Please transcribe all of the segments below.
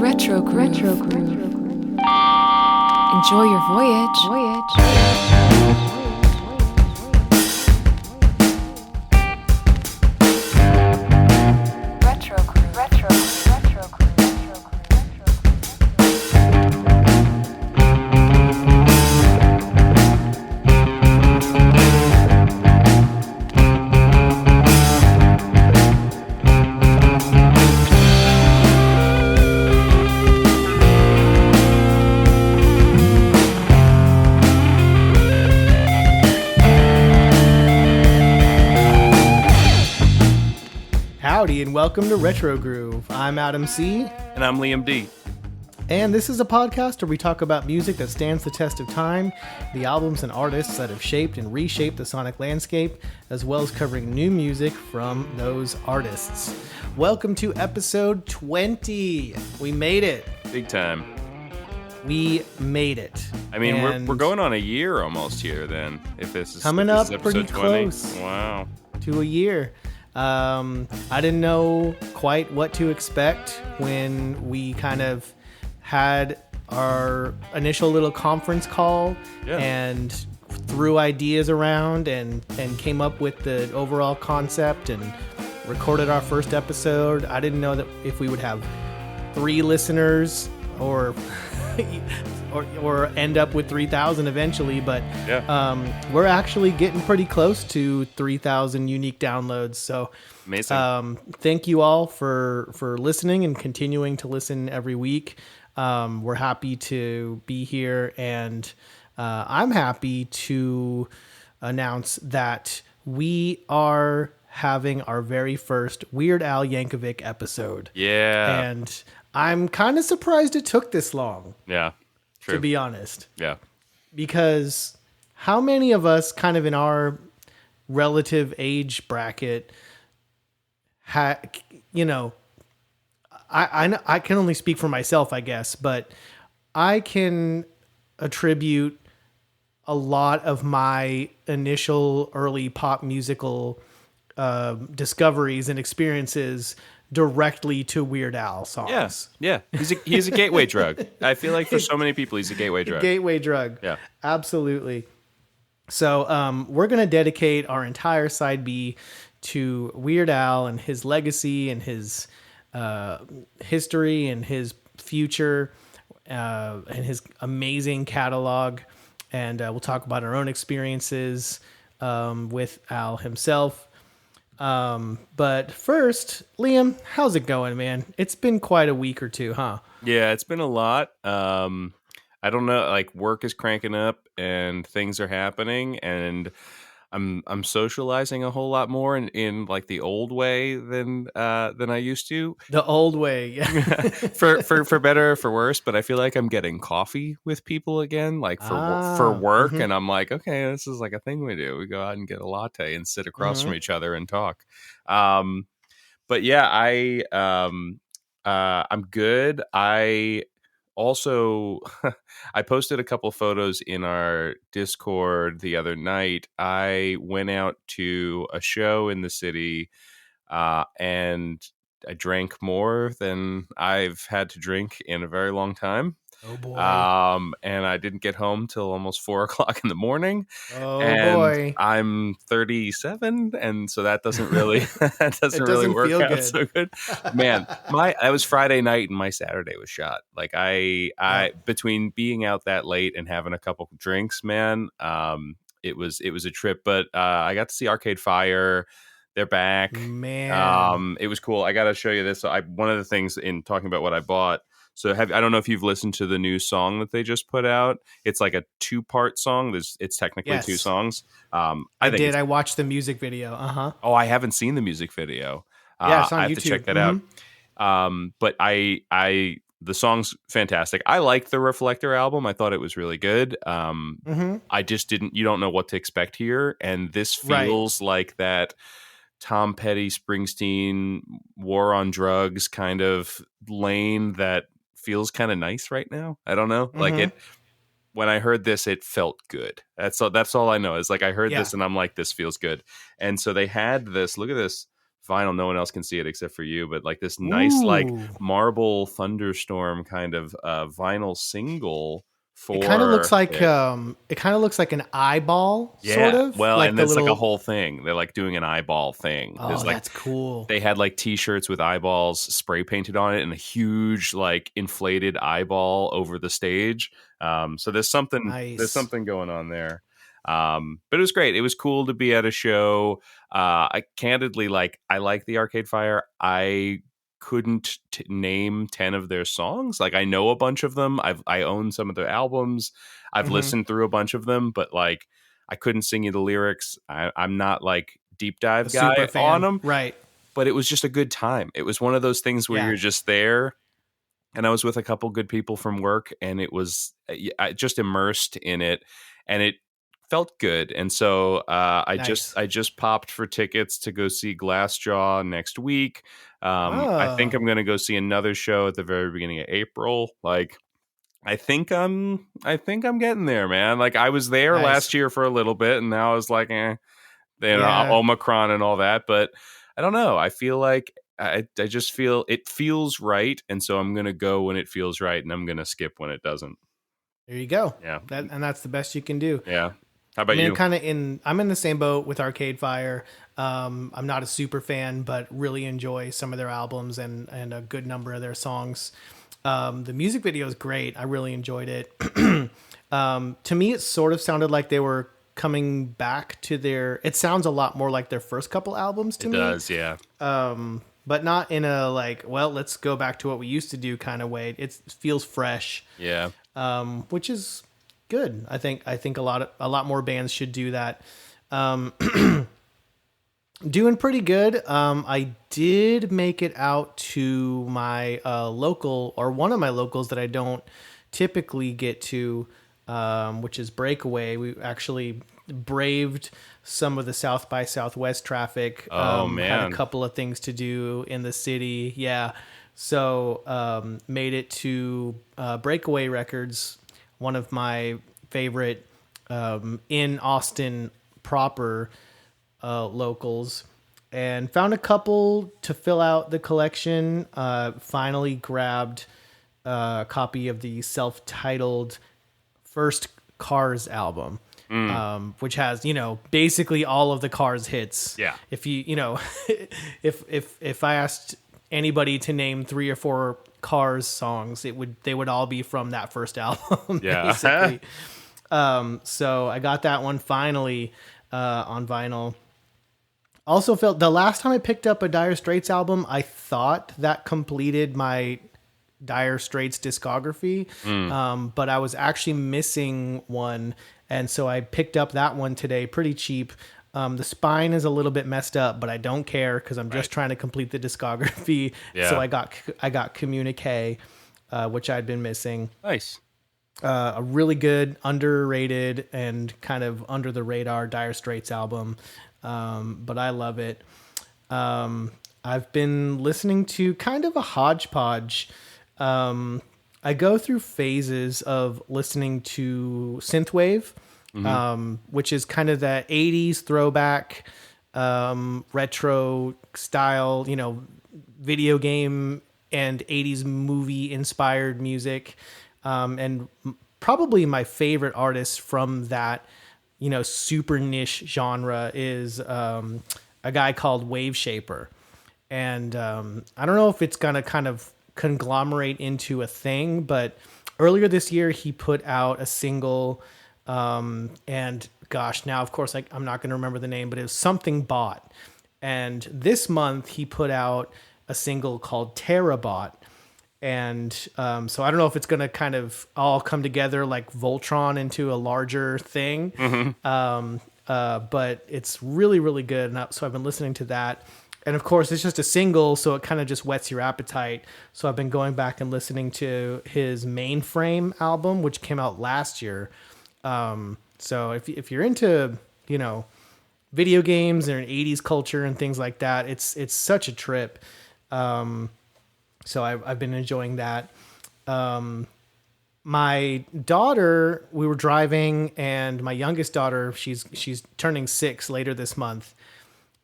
Retro Groove. Enjoy your voyage. Howdy and welcome to Retro Groove. I'm Adam C. And I'm Liam D. And this is a podcast where we talk about music that stands the test of time, the albums and artists that have shaped and reshaped the sonic landscape, as well as covering new music from those artists. Welcome to episode 20. We made it. Big time. We made it. I mean, we're going on a year almost here then. If this is coming up pretty 20. close. Wow. To a year. I didn't know quite what to expect when we kind of had our initial little conference call and threw ideas around and came up with the overall concept and recorded our first episode. I didn't know that if we would have 3 listeners or end up with 3,000 eventually, but we're actually getting pretty close to 3,000 unique downloads. So amazing. Thank you all for listening and continuing to listen every week. We're happy to be here, and I'm happy to announce that we are having our very first Weird Al Yankovic episode. Yeah. And I'm kind of surprised it took this long. Yeah. True. To be honest. Yeah. Because how many of us kind of in our relative age bracket I can only speak for myself, I guess, but I can attribute a lot of my initial early pop musical discoveries and experiences directly to Weird Al songs. Yes, yeah. He's a gateway drug. I feel like for so many people, he's a gateway drug. Gateway drug. Yeah, absolutely. So we're going to dedicate our entire side B to Weird Al and his legacy and his history and his future and his amazing catalog. And we'll talk about our own experiences with Al himself. But first, Liam, how's it going, man? It's been quite a week or two, huh? Yeah, it's been a lot. I don't know, like work is cranking up and things are happening, and I'm socializing a whole lot more in like the old way than I used to. The old way, yeah. for better or for worse, but I feel like I'm getting coffee with people again, like for work, and I'm like, okay, this is like a thing we do. We go out and get a latte and sit across from each other and talk. But yeah, I'm good. I also, I posted a couple photos in our Discord the other night. I went out to a show in the city and I drank more than I've had to drink in a very long time. Oh boy. And I didn't get home till almost 4 o'clock in the morning. Oh and boy. I'm 37, and so that doesn't really really work out good. So good. Man, that was Friday night and my Saturday was shot. Like I between being out that late and having a couple drinks, man, it was a trip. But I got to see Arcade Fire. They're back. Man. It was cool. I got to show you this. So one of the things in talking about what I bought. So I don't know if you've listened to the new song that they just put out. It's like a 2-part song. It's technically 2 songs. I did. I watched the music video. Oh, I haven't seen the music video. Yeah, it's on I have YouTube. to check that out. But the song's fantastic. I liked the Reflector album. I thought it was really good. I just you don't know what to expect here. And this feels like that Tom Petty, Springsteen, War on Drugs kind of lane that feels kind of nice right now. I don't know. Like when I heard this, it felt good. That's all I know is like I heard this and I'm like, this feels good. And so they had this, look at this vinyl. No one else can see it except for you, but like this nice, like Ooh. marble thunderstorm kind of vinyl single It kind of looks for like it. an eyeball, sort Yeah. of Well, like and the it's like a little. whole thing. They're like doing an eyeball thing. There's Oh, like that's cool. they had like t-shirts with eyeballs spray painted on it and a huge like inflated eyeball over the stage. So there's Nice. something going on there. But it was great. It was cool to be at a show. I candidly like I like the Arcade Fire. I couldn't name 10 of their songs. Like I know a bunch of them. I own some of their albums. I've Hmm. listened through a bunch of them, but like I couldn't sing you the lyrics. I'm not like deep A dive super guy on fan, them, right? but it was just a good time. It was one of those things where Yeah, you're just there, and I was with a couple good people from work, and it was I just immersed in it, and it felt good. And so nice. I just popped for tickets to go see Glassjaw next week. I think Oh, I'm going to go see another show at the very beginning of April. Like I think I'm getting there, man. Like I was there nice. last year for a little bit, and now I was like, Yeah, Omicron and all that. But I don't know. I feel like I just feel it feels right, and so I'm gonna go when it feels right, and I'm gonna skip when it doesn't. there you go. Yeah, That's the best you can do. yeah. How I about mean, you? I'm in the same boat with Arcade Fire. I'm not a super fan, but really enjoy some of their albums and a good number of their songs. The music video is great. I really enjoyed it. To me, it sort of sounded like they were coming back to their. It sounds a lot more like their first couple albums to It me, does, yeah, but not in a like, well, let's go back to what we used to do kind of way. It feels fresh, yeah. which is good. I think a lot more bands should do that. Doing pretty good. I did make it out to my local, or one of my locals that I don't typically get to, which is Breakaway. We actually braved some of the South by Southwest traffic. Oh Had a man, couple of things to do in the city. Yeah. So made it to Breakaway Records, one of my favorite in Austin proper locals, and found a couple to fill out the collection. Finally grabbed a copy of the self-titled first Cars album, which has basically all of the Cars hits. yeah, If if I asked anybody to name 3 or 4 Cars songs, they would all be from that first album, yeah. basically. So I got that one finally on vinyl. Also felt the last time I picked up a Dire Straits album, I thought that completed my Dire Straits discography, but I was actually missing one, and so I picked up that one today, pretty cheap. The spine is a little bit messed up, but I don't care because I'm just Right. trying to complete the discography. So Yeah. I got Communique, which I'd been missing. Nice. A really good, underrated, and kind of under the radar Dire Straits album, but I love it. I've been listening to kind of a hodgepodge. I go through phases of listening to synthwave, which is kind of that '80s throwback, retro style, video game and '80s movie inspired music. And probably my favorite artist from that, super niche genre is a guy called Wave Shaper. And I don't know if it's going to kind of conglomerate into a thing, but earlier this year he put out a single, and gosh, now of course I'm not going to remember the name, but it was something bot. And this month he put out a single called Terabot. And so I don't know if it's going to kind of all come together like Voltron into a larger thing. But it's really, really good. And so I've been listening to that. And of course, it's just a single, so it kind of just whets your appetite. So I've been going back and listening to his Mainframe album, which came out last year. So if you're into, video games and 80s culture and things like that, it's such a trip. So I've been enjoying that. My daughter, we were driving, and my youngest daughter, she's turning 6 later this month,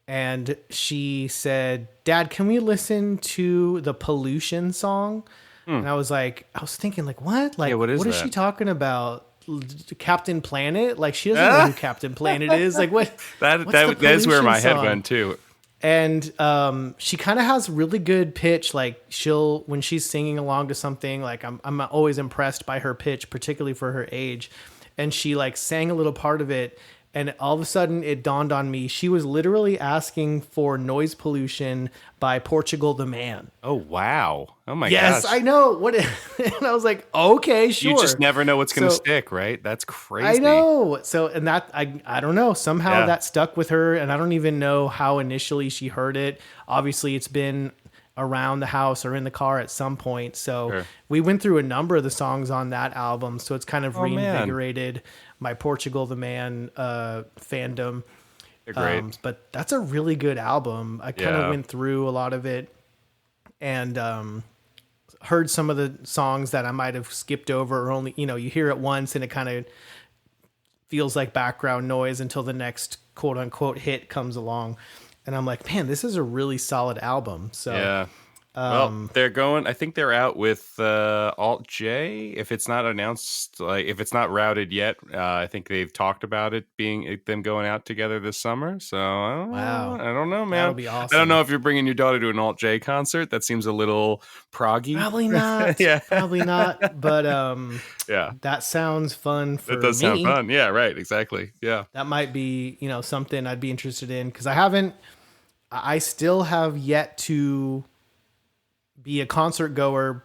and she said, "Dad, can we listen to the Pollution song?" Hmm. And I was thinking, like, what? Yeah, Like, what is what is that? she talking about? Captain Planet? Like, she doesn't know who Captain Planet is. Like, what? What's the That's where Pollution my head song? went too. And she kind of has really good pitch. Like, she'll when she's singing along to something, like I'm always impressed by her pitch, particularly for her age. And she like sang a little part of it, and all of a sudden it dawned on me she was literally asking for Noise Pollution by Portugal the Man. Oh wow! Oh my Yes, I gosh! know. What and I was like, okay, You just sure. never know what's gonna So stick, right? That's I crazy. know. So and that I don't know. Somehow Yeah. that stuck with her, and I don't even know how initially she heard it. Obviously, it's been around the house or in the car at some point. So Sure. we went through a number of the songs on that album. So it's kind of Oh man, reinvigorated my Portugal the Man fandom. they're great. But that's a really good album. I kind of Yeah. went through a lot of it and heard some of the songs that I might have skipped over or only, you hear it once and it kind of feels like background noise until the next quote unquote hit comes along. And I'm like, man, this is a really solid album. So, Yeah. Well, they're going. I think they're out with Alt J. If it's not announced, like if it's not routed yet, I think they've talked about it being them going out together this summer. So wow, I don't know, that'll man. be I don't know awesome. if you're bringing your daughter to an Alt J concert. That seems a little proggy. Probably not. Yeah, Probably not. But yeah. that sounds fun That for does sound me. fun. Yeah, right. Exactly. Yeah. That might be, something I'd be interested in because I still have yet to be a concert goer,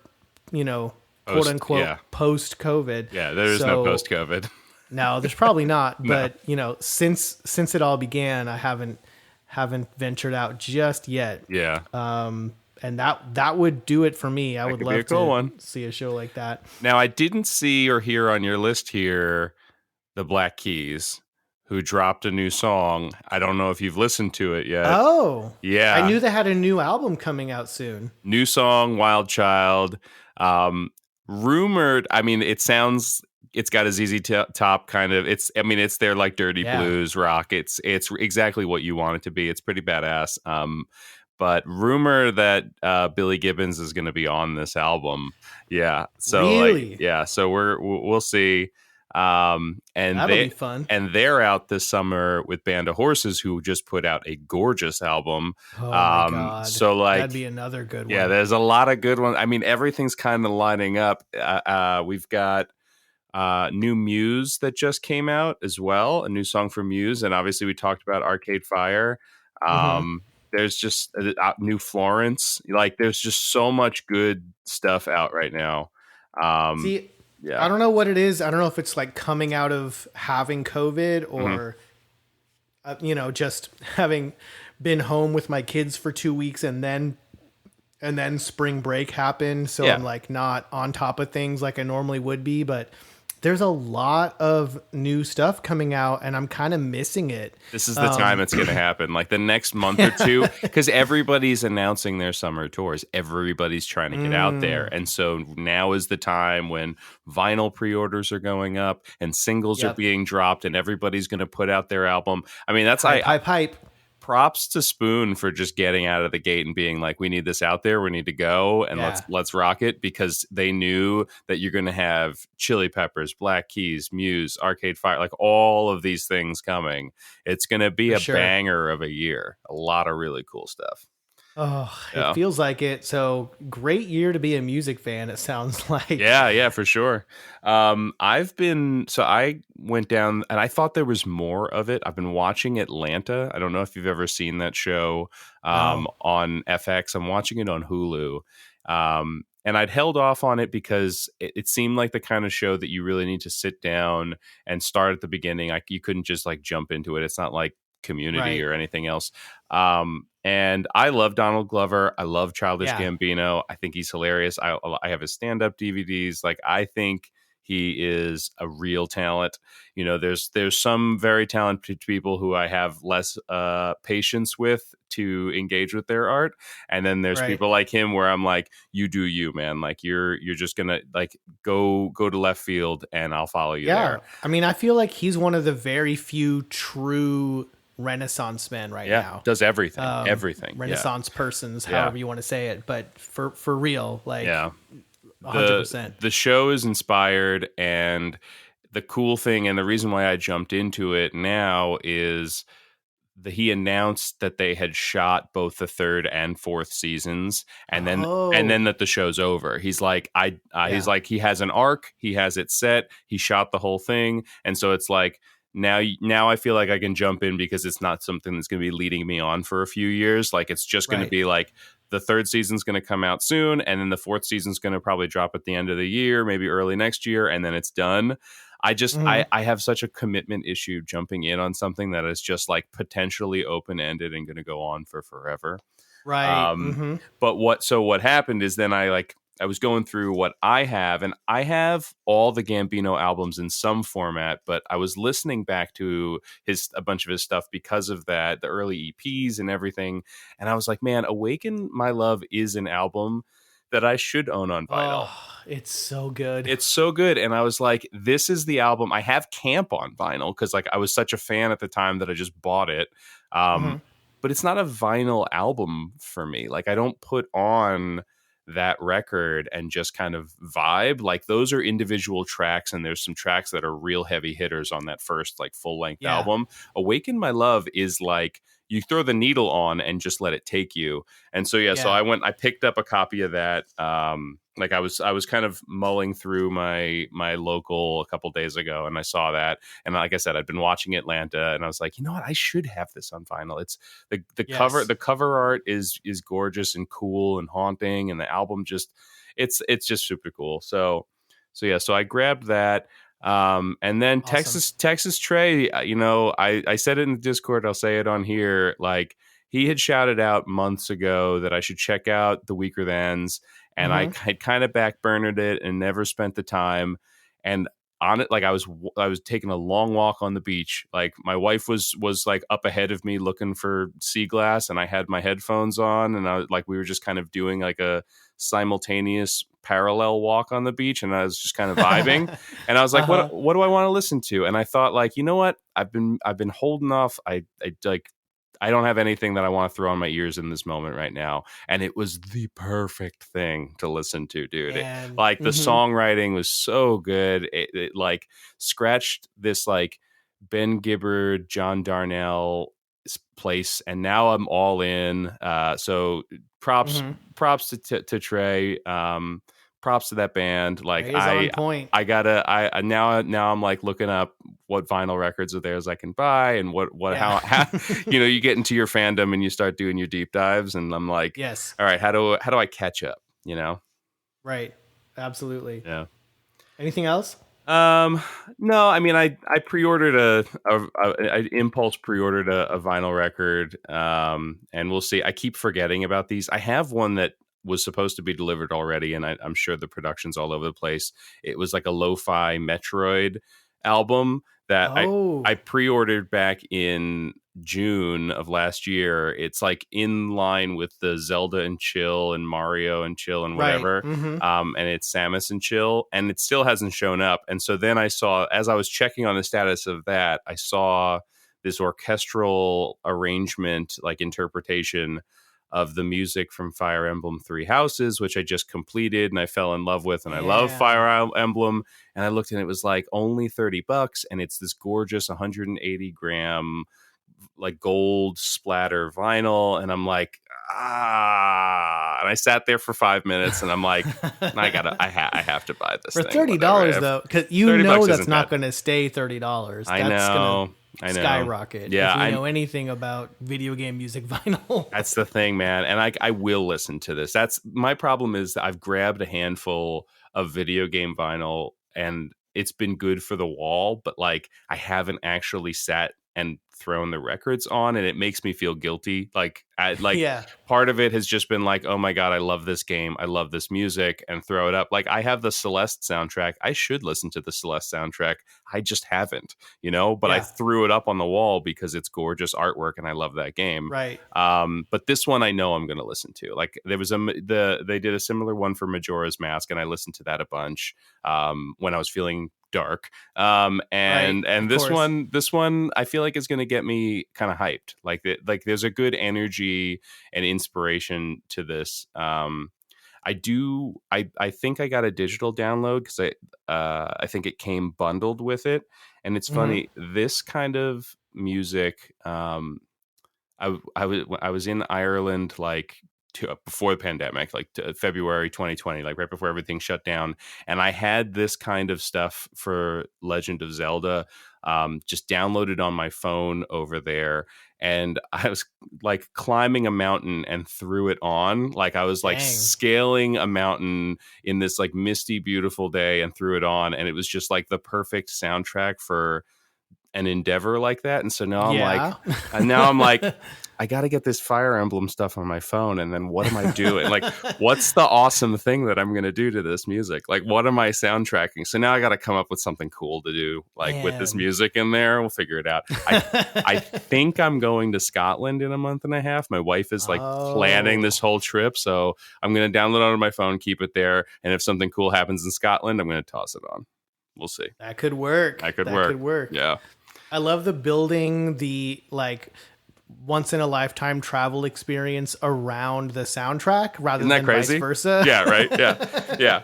quote Post. unquote, Yeah. post COVID. Yeah. There is no post COVID. No, there's probably not. No. But since it all began, I haven't ventured out just yet. Yeah. And that would do it for me. I would could be a love cool to one. see a show like that. Now, I didn't see or hear on your list here the Black Keys, who dropped a new song. I don't know if you've listened to it yet. Oh, I Yeah. knew they had a new album coming out soon. New song, Wild Child. Rumored, I mean, it's got a Top kind of, it's their like dirty Yeah. blues rock. It's exactly what you want it to be. It's pretty badass. But rumor that Billy Gibbons is going to be on this album. Yeah. So Really? so we'll see. And That'll be fun. they're out this summer with Band of Horses, who just put out a gorgeous album. Oh my God. So like, that'd be another good one. yeah, there's a lot of good ones. I mean, everything's kind of lining up. We've got new Muse that just came out as well, a new song from Muse, and obviously we talked about Arcade Fire. Mhm. There's just new Florence. Like, there's just so much good stuff out right now. See, Yeah, I don't know what it is. I don't know if it's like coming out of having COVID or, just having been home with my kids for 2 weeks and then spring break happened. So Yeah. I'm like not on top of things like I normally would be, but there's a lot of new stuff coming out and I'm kind of missing it. This is the time it's going to happen, like the next month or two, because everybody's announcing their summer tours. Everybody's trying to get out there. And so now is the time when vinyl pre-orders are going up and singles are Yep. being dropped and everybody's going to put out their album. I mean, that's Hype. props to Spoon for just getting out of the gate and being like, we need this out there, we need to go, and Yeah. let's rock it, because they knew that you're going to have Chili Peppers, Black Keys, Muse, Arcade Fire, like all of these things coming. It's going to be For a sure. banger of a year. A lot of really cool stuff. Oh, Yeah. it feels like it. So great year to be a music fan. It sounds like. Yeah, for sure. I went down and I thought there was more of it. I've been watching Atlanta. I don't know if you've ever seen that show No. on FX. I'm watching it on Hulu. And I'd held off on it because it seemed like the kind of show that you really need to sit down and start at the beginning. Like, you couldn't just like jump into it. It's not like Community Right. or anything else. And I love Donald Glover. I love Childish Yeah. Gambino. I think he's hilarious. I have his stand-up DVDs. Like, I think he is a real talent. There's some very talented people who I have less patience with to engage with their art, and then there's Right. people like him where I'm like, you do you, man. Like, you're just gonna like go to left field, and I'll follow you Yeah. there. I mean, I feel like he's one of the very few true Renaissance men right Yeah, now. does everything. Yeah, Renaissance persons, yeah, however you want to say it, but for real, like yeah. 100%. The show is inspired, and the cool thing, and the reason why I jumped into it now is he announced that they had shot both the third and fourth seasons, and Oh, then that the show's over. He's like, he's yeah, like, he has an arc, he has it set, he shot the whole thing, and so it's like now I feel like I can jump in because it's not something that's going to be leading me on for a few years. Like it's just going to right. be like the third season's going to come out soon, and then the fourth season's going to probably drop at the end of the year, maybe early next year, and then it's done. Mhm. I have such a commitment issue jumping in on something that is just like potentially open ended and going to go on for forever. Right. Um, Mm-hmm. but what happened is then I was going through what I have, and I have all the Gambino albums in some format, but I was listening back to a bunch of his stuff because of that, the early EPs and everything, and I was like, man, Awaken My Love is an album that I should own on vinyl. Oh, it's so good. It's so good. And I was like, this is the album. I have Camp on vinyl because like I was such a fan at the time that I just bought it. Um, Hmm. but it's not a vinyl album for me. Like I don't put on that record and just kind of vibe. Like those are individual tracks, and there's some tracks that are real heavy hitters on that first like full length Yeah. album. Awaken My Love is like you throw the needle on and just let it take you. And so yeah, so Yeah. I picked up a copy of that. Like I was kind of mulling through my local a couple days ago, and I saw that, and like I said, I'd been watching Atlanta, and I was like, you know what, I should have this on vinyl. It's Yes. the cover art is gorgeous and cool and haunting, and the album just it's just super cool. So yeah, so I grabbed that. And then Awesome. Texas Trey, you know, I said it in the Discord, I'll say it on here. Like he had shouted out months ago that I should check out The Weaker Thans, and I Hmm. had kind of backburnered it and never spent the time. And on it, like I was taking a long walk on the beach. Like my wife was like up ahead of me looking for sea glass, and I had my headphones on, and I was like we were just kind of doing like a simultaneous parallel walk on the beach, and I was just kind of vibing. And I was like, Uh-huh. what do I want to listen to? And I thought, like, you know what? I've been holding off. I like I don't have anything that I want to throw on my ears in this moment right now. And it was the perfect thing to listen to, dude. And Like the songwriting was so good. It like scratched this like Ben Gibbard, John Darnell place, and now I'm all in. So props hmm props to Trey. Props to that band. Like Ray is on point. I gotta now I'm like looking up what vinyl records are theirs I can buy, and what Yeah. how you know, you get into your fandom and you start doing your deep dives, and I'm like, Yes. all right, how do I catch up? You know? Right. Absolutely. Yeah. Anything else? Um, no, I mean, I pre-ordered I impulse pre-ordered a vinyl record. And we'll see. I keep forgetting about these. I have one that was supposed to be delivered already, and I'm sure the production's all over the place. It was like a lo-fi Metroid album that Oh, I pre-ordered back in June of last year. It's like in line with the Zelda and Chill and Mario and Chill and right. whatever. Hmm. And it's Samus and Chill, and it still hasn't shown up. And so then I saw, as I was checking on the status of that, I saw this orchestral arrangement, like interpretation of the music from Fire Emblem Three Houses, which I just completed and I fell in love with, and I love Yeah. Fire Emblem. And I looked and it was like only $30, and it's this gorgeous 180 gram like gold splatter vinyl, and I'm like, and I sat there for 5 minutes, and I'm like, I have to buy this For thing. $30 though, because you know $30 that's isn't not bad. going to stay $30. I That's going know, to I know. skyrocket. Yeah, If you I know anything about video game music vinyl. That's the thing, man. And I will listen to this. That's my problem, is that I've grabbed a handful of video game vinyl, and it's been good for the wall, but like I haven't actually sat and thrown the records on, and it makes me feel guilty. Like Yeah. part of it has just been like, oh my God, I love this game. I love this music, and throw it up. Like I have the Celeste soundtrack. I should listen to the Celeste soundtrack. I just haven't, you know, but I Yeah. threw it up on the wall because it's gorgeous artwork and I love that game. Right. But this one I know I'm going to listen to. Like there was they did a similar one for Majora's Mask, and I listened to that a bunch when I was feeling dark. Right. And Of course. this one I feel like is going to get me kind of hyped. Like there's a good energy and inspiration to this. I think I got a digital download because I think it came bundled with it. And it's Mm-hmm. funny, this kind of music. I was in Ireland like before the pandemic, like February 2020, like right before everything shut down, and I had this kind of stuff for Legend of Zelda, just downloaded on my phone over there, and I was like climbing a mountain and threw it on, like I was like Dang. scaling a mountain in this like misty, beautiful day, and threw it on, and it was just like the perfect soundtrack for an endeavor like that. And so Yeah. now I'm like, I got to get this Fire Emblem stuff on my phone. And then what am I doing? Like, what's the awesome thing that I'm going to do to this music? Like, what am I soundtracking? So now I got to come up with something cool to do, like with this Man. music in there. We'll figure it out. I think I'm going to Scotland in a month and a half. My wife is like planning this whole trip. So I'm going to download it on my phone, keep it there. And if something cool happens in Scotland, I'm going to toss it on. We'll see. That could work. That could Could work. work. Yeah. I love the building the like once in a lifetime travel experience around the soundtrack rather Isn't that than crazy? vice versa. Yeah, right. Yeah. Yeah.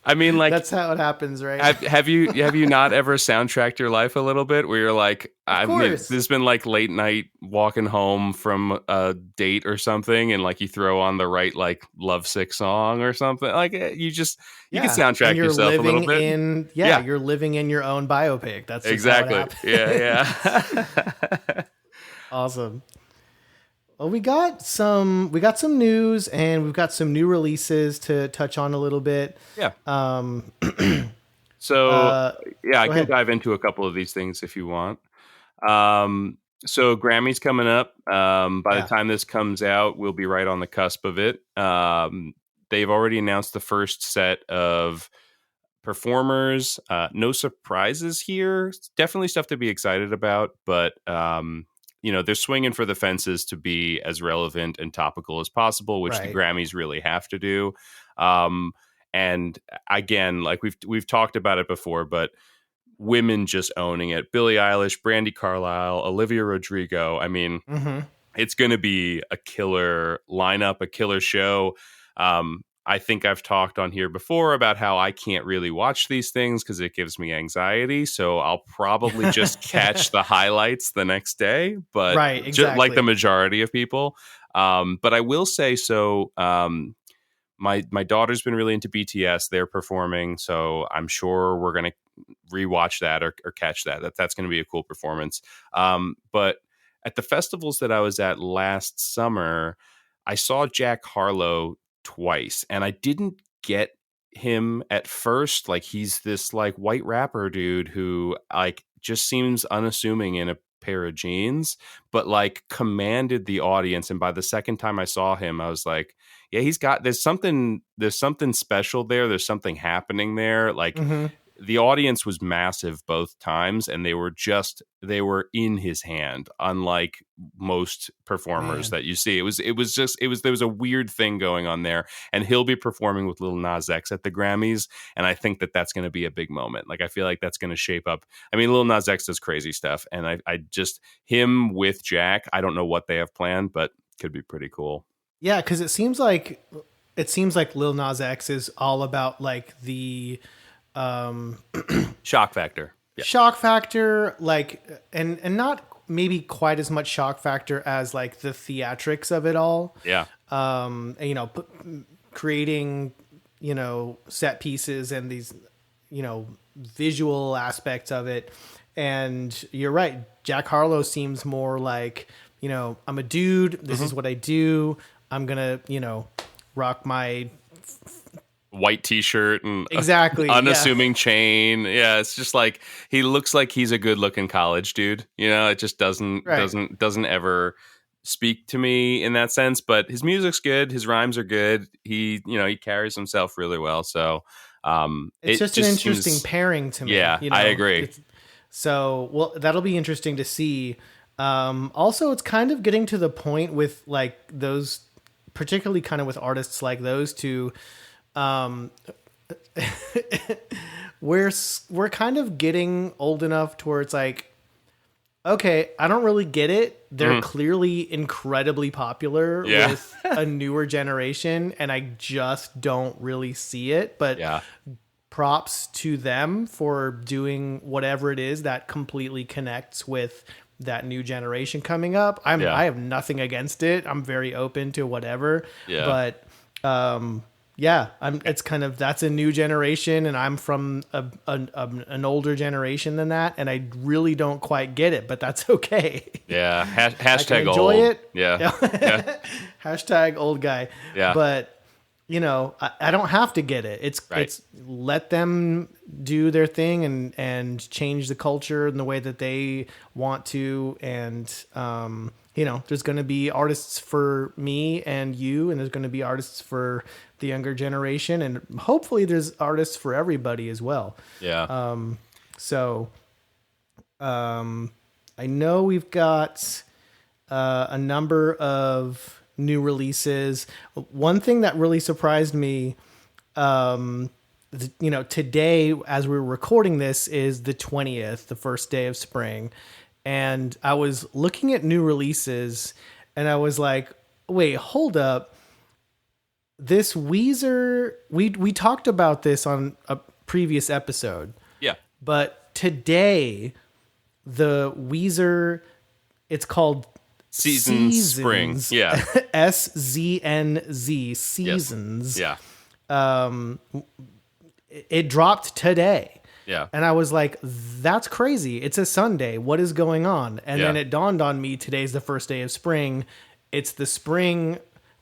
I mean, like, That's how it happens, right? have you not ever soundtracked your life a little bit where you're like, I mean, course. there's been like late night walking home from a date or something, and like you throw on the right like lovesick song or something, like you can soundtrack and you're yourself a little living bit. in you're living in your own biopic. That's just Exactly. how it happens. Yeah. Awesome. Well, we got some news and we've got some new releases to touch on a little bit. Yeah. Um, So yeah, I go can ahead. dive into a couple of these things if you want. So Grammy's coming up. By the Yeah. time this comes out, we'll be right on the cusp of it. They've already announced the first set of performers. No surprises here. Definitely stuff to be excited about, but they're swinging for the fences to be as relevant and topical as possible, which the Right. Grammys really have to do. And again, like we've talked about it before, but women just owning it. Billie Eilish, Brandy Carlisle, Olivia Rodrigo. I mean, Mm-hmm. it's going to be a killer lineup, a killer show. I think I've talked on here before about how I can't really watch these things because it gives me anxiety. So I'll probably just catch the highlights the next day, but Right, just like the exactly. majority of people. But I will say so. My daughter's been really into BTS. They're performing, so I'm sure we're gonna rewatch that or catch that. That's going to be a cool performance. But at the festivals that I was at last summer, I saw Jack Harlow twice, and I didn't get him at first. Like he's this like white rapper dude who like just seems unassuming in a pair of jeans, but like commanded the audience. And by the second time I saw him, I was like, yeah, there's something special there. There's something happening there. Like Mm-hmm. the audience was massive both times, and they were in his hand, unlike most performers Man. that you see. There was a weird thing going on there, and he'll be performing with Lil Nas X at the Grammys, and I think that that's going to be a big moment. Like I feel like that's going to shape up. I mean, Lil Nas X does crazy stuff, and I just him with Jack. I don't know what they have planned, but could be pretty cool. Yeah, because it seems like Lil Nas X is all about like the Shock factor. Yeah. shock factor, like and not maybe quite as much shock factor as like the theatrics of it all. Yeah. And, creating set pieces and these visual aspects of it. And you're right, Jack Harlow seems more like I'm a dude. This is what I do. I'm gonna rock my white t-shirt and exactly unassuming chain. Yeah, it's just like he looks like he's a good-looking college dude. It just doesn't ever speak to me in that sense. But his music's good, his rhymes are good. He carries himself really well. So it's just an interesting pairing to me. Yeah, I agree. Well, that'll be interesting to see. Also, it's kind of getting to the point with like those, particularly kind of with artists like those two. We're kind of getting old enough towards like Okay, I don't really get it. They're Mhm. clearly incredibly popular Yeah. with a newer generation, and I just don't really see it. But Yeah. props to them for doing whatever it is that completely connects with that new generation coming up. Yeah. I have nothing against it. I'm very open to whatever, Yeah. but yeah, it's kind of, that's a new generation, and I'm from an older generation than that, and I really don't quite get it, but that's okay. Yeah. I can Hashtag enjoy old. it. Yeah. Yeah. Hashtag old guy. Yeah. But I don't have to get it. Right. It's let them do their thing and change the culture in the way that they want to. And there's going to be artists for me and you, and there's going to be artists for the younger generation, and hopefully there's artists for everybody as well. Yeah. So I know we've got a number of new releases. One thing that really surprised me, today as we were recording this is the 20th, the first day of spring, and I was looking at new releases, and I was like, "Wait, hold up! This Weezer, we talked about this on a previous episode, Yeah. but today the Weezer, it's called Season spring. Seasons. Yeah. SZNZ Yes. Seasons. Yeah. It dropped today. Yeah. And I was like, that's crazy. It's a Sunday. What is going on? And then Yeah. it dawned on me, today's the first day of spring. It's the spring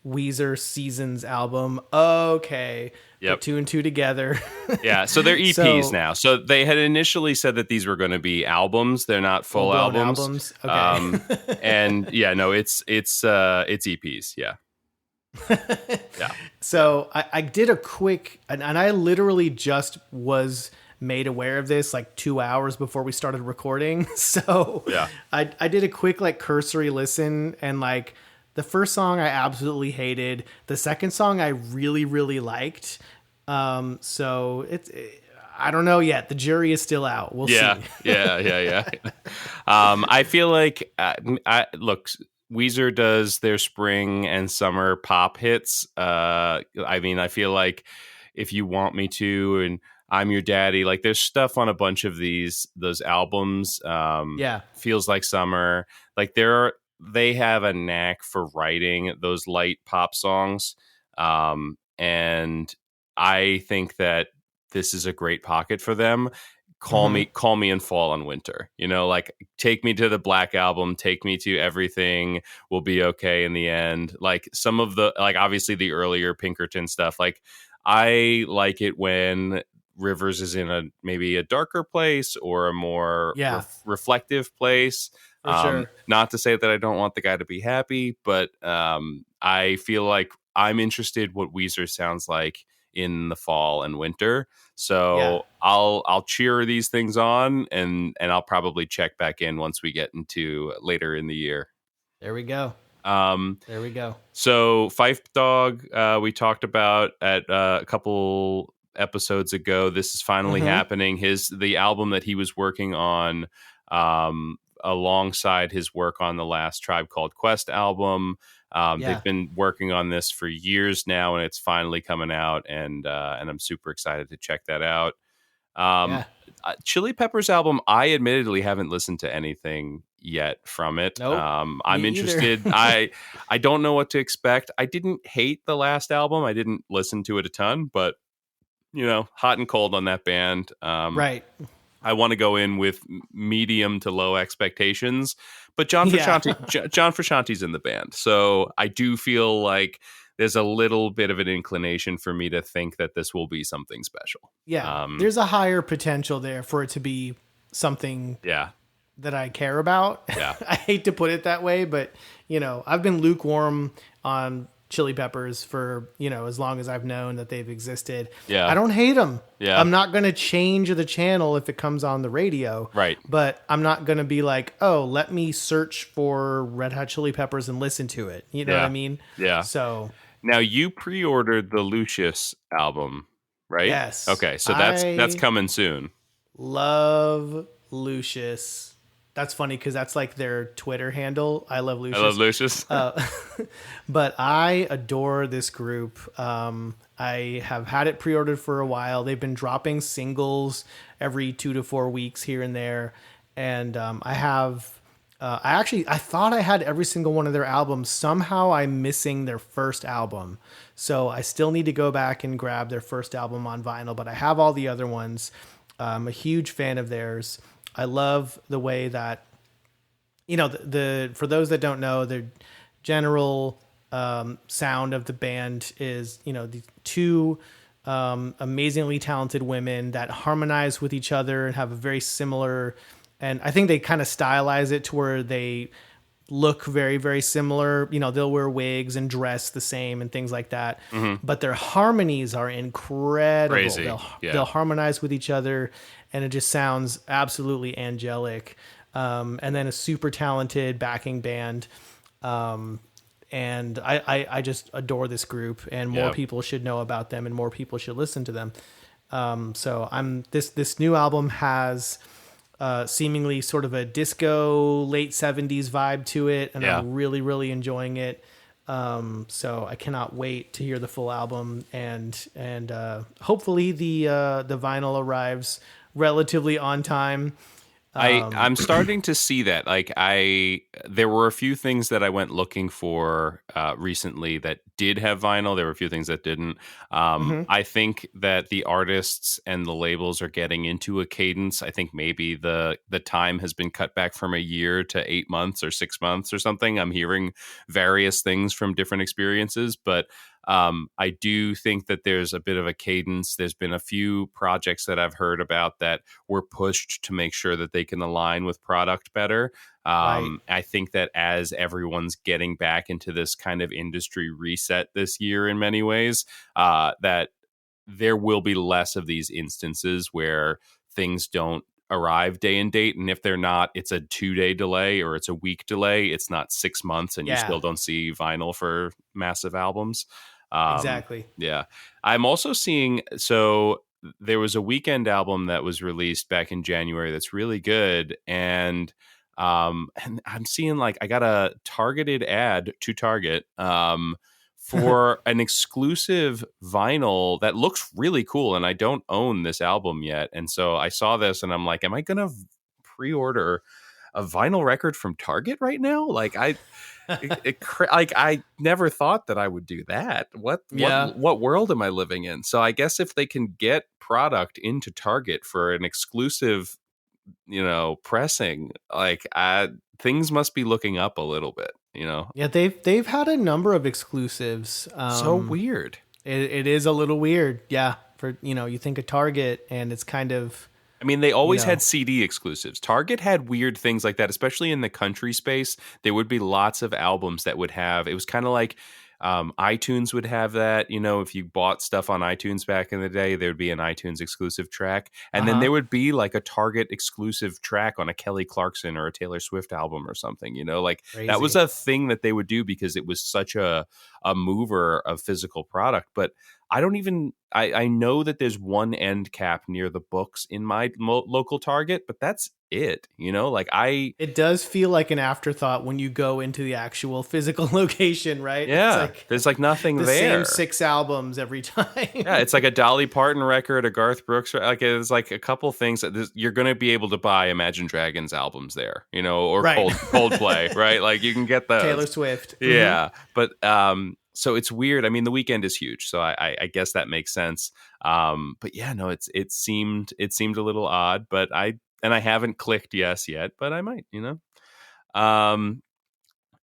Weezer Seasons album. Okay. Yep. Put two and two together. Yeah, so they're EPs So- now. So they had initially said that these were going to be albums. They're not full Full-blown albums. albums? Okay. And yeah, no, it's EPs. Yeah, yeah, So I did a quick, and I literally just was made aware of this like 2 hours before we started recording. So Yeah. I did a quick like cursory listen, and like the first song I absolutely hated. The second song I really, really liked. So I don't know yet. The jury is still out. We'll yeah, see. yeah. I feel like look, Weezer does their spring and summer pop hits. I mean, I feel like If You Want Me To and I'm Your Daddy, like there's stuff on a bunch of those albums. Yeah. Feels Like Summer. Like they have a knack for writing those light pop songs. And I think that this is a great pocket for them. Call me in fall and winter. Like take me to the Black Album, take me to Everything Will Be Okay in the End. Like some of the, like obviously the earlier Pinkerton stuff. Like I like it when Rivers is in maybe a darker place or a more reflective place. For sure. Not to say that I don't want the guy to be happy, but I feel like I'm interested what Weezer sounds like in the fall and winter. So I'll cheer these things on, and I'll probably check back in once we get into later in the year. There we go. There we go. So Fife Dog, we talked about at a couple episodes ago. This is finally happening. The album that he was working on, alongside his work on the last Tribe Called Quest album. They've been working on this for years now, and it's finally coming out, and I'm super excited to check that out. Chili Peppers album, I admittedly haven't listened to anything yet from it. Nope, I'm interested. I don't know what to expect. I didn't hate the last album. I didn't listen to it a ton, but hot and cold on that band. Right. I want to go in with medium to low expectations, but John Frusciante's in the band. So I do feel like there's a little bit of an inclination for me to think that this will be something special. Yeah. There's a higher potential there for it to be something that I care about. Yeah. I hate to put it that way, but I've been lukewarm on Chili Peppers for, as long as I've known that they've existed. Yeah. I don't hate them. Yeah. I'm not going to change the channel if it comes on the radio. Right. But I'm not going to be like, oh, let me search for Red Hot Chili Peppers and listen to it. You know what I mean? Yeah. So now you pre-ordered the Lucius album, right? Yes. Okay. So that's coming soon. Love Lucius. That's funny because that's like their Twitter handle. I love I love Lucius. Lucius. Uh, but I adore this group. I have had it pre-ordered for a while. They've been dropping singles every 2 to 4 weeks here and there, and I have. I thought I had every single one of their albums. Somehow I'm missing their first album, so I still need to go back and grab their first album on vinyl. But I have all the other ones. I'm a huge fan of theirs. I love the way that the for those that don't know, the general sound of the band is the two amazingly talented women that harmonize with each other and have a very similar, and I think they kind of stylize it to where they look very, very similar. They'll wear wigs and dress the same and things like that. Mm-hmm. But their harmonies are incredible. Crazy. They'll harmonize with each other, and it just sounds absolutely angelic. And then a super talented backing band. And I just adore this group, and more people should know about them, and more people should listen to them. So this new album has seemingly sort of a disco late 70s vibe to it, and I'm really, really enjoying it. So I cannot wait to hear the full album, and hopefully the vinyl arrives relatively on time. I'm starting to see that. Like there were a few things that I went looking for recently that did have vinyl. There were a few things that didn't. I think that the artists and the labels are getting into a cadence. I think maybe the time has been cut back from a year to 8 months or 6 months or something. I'm hearing various things from different experiences, but I do think that there's a bit of a cadence. There's been a few projects that I've heard about that were pushed to make sure that they can align with product better. Right. I think that as everyone's getting back into this kind of industry reset this year in many ways, that there will be less of these instances where things don't arrive day and date, and if they're not, it's a 2-day delay or it's a week delay. It's not 6 months and you still don't see vinyl for massive albums. Exactly. Yeah. I'm also seeing, so there was a Weekend album that was released back in January that's really good, and I'm seeing like I got a targeted ad to Target for an exclusive vinyl that looks really cool, and I don't own this album yet, and so I saw this and I'm like, am I gonna pre-order a vinyl record from Target right now? Like like I never thought that I would do that. What world am I living in? So I guess if they can get product into Target for an exclusive, pressing, like things must be looking up a little bit, Yeah, they've had a number of exclusives. So weird. It is a little weird. Yeah, for you think of Target, and it's kind of. I mean, they always had CD exclusives. Target had weird things like that, especially in the country space. There would be lots of albums that would have, it was kind of like iTunes would have that. If you bought stuff on iTunes back in the day, there would be an iTunes exclusive track. And then there would be like a Target exclusive track on a Kelly Clarkson or a Taylor Swift album or something, like Crazy. That was a thing that they would do because it was such a mover of physical product. But I don't even, I know that there's one end cap near the books in my local Target, but that's it, It does feel like an afterthought when you go into the actual physical location, right? Yeah. It's like there's like nothing the there. same 6 albums every time. Yeah. It's like a Dolly Parton record, a Garth Brooks, like it's like a couple things that you're going to be able to buy Imagine Dragons albums there, or Right. Coldplay, right? Like you can get those. Taylor Swift. Yeah. But, so it's weird. I mean, the Weekend is huge, so I guess that makes sense. But yeah, no, it seemed a little odd, but I haven't clicked yes yet, but I might, And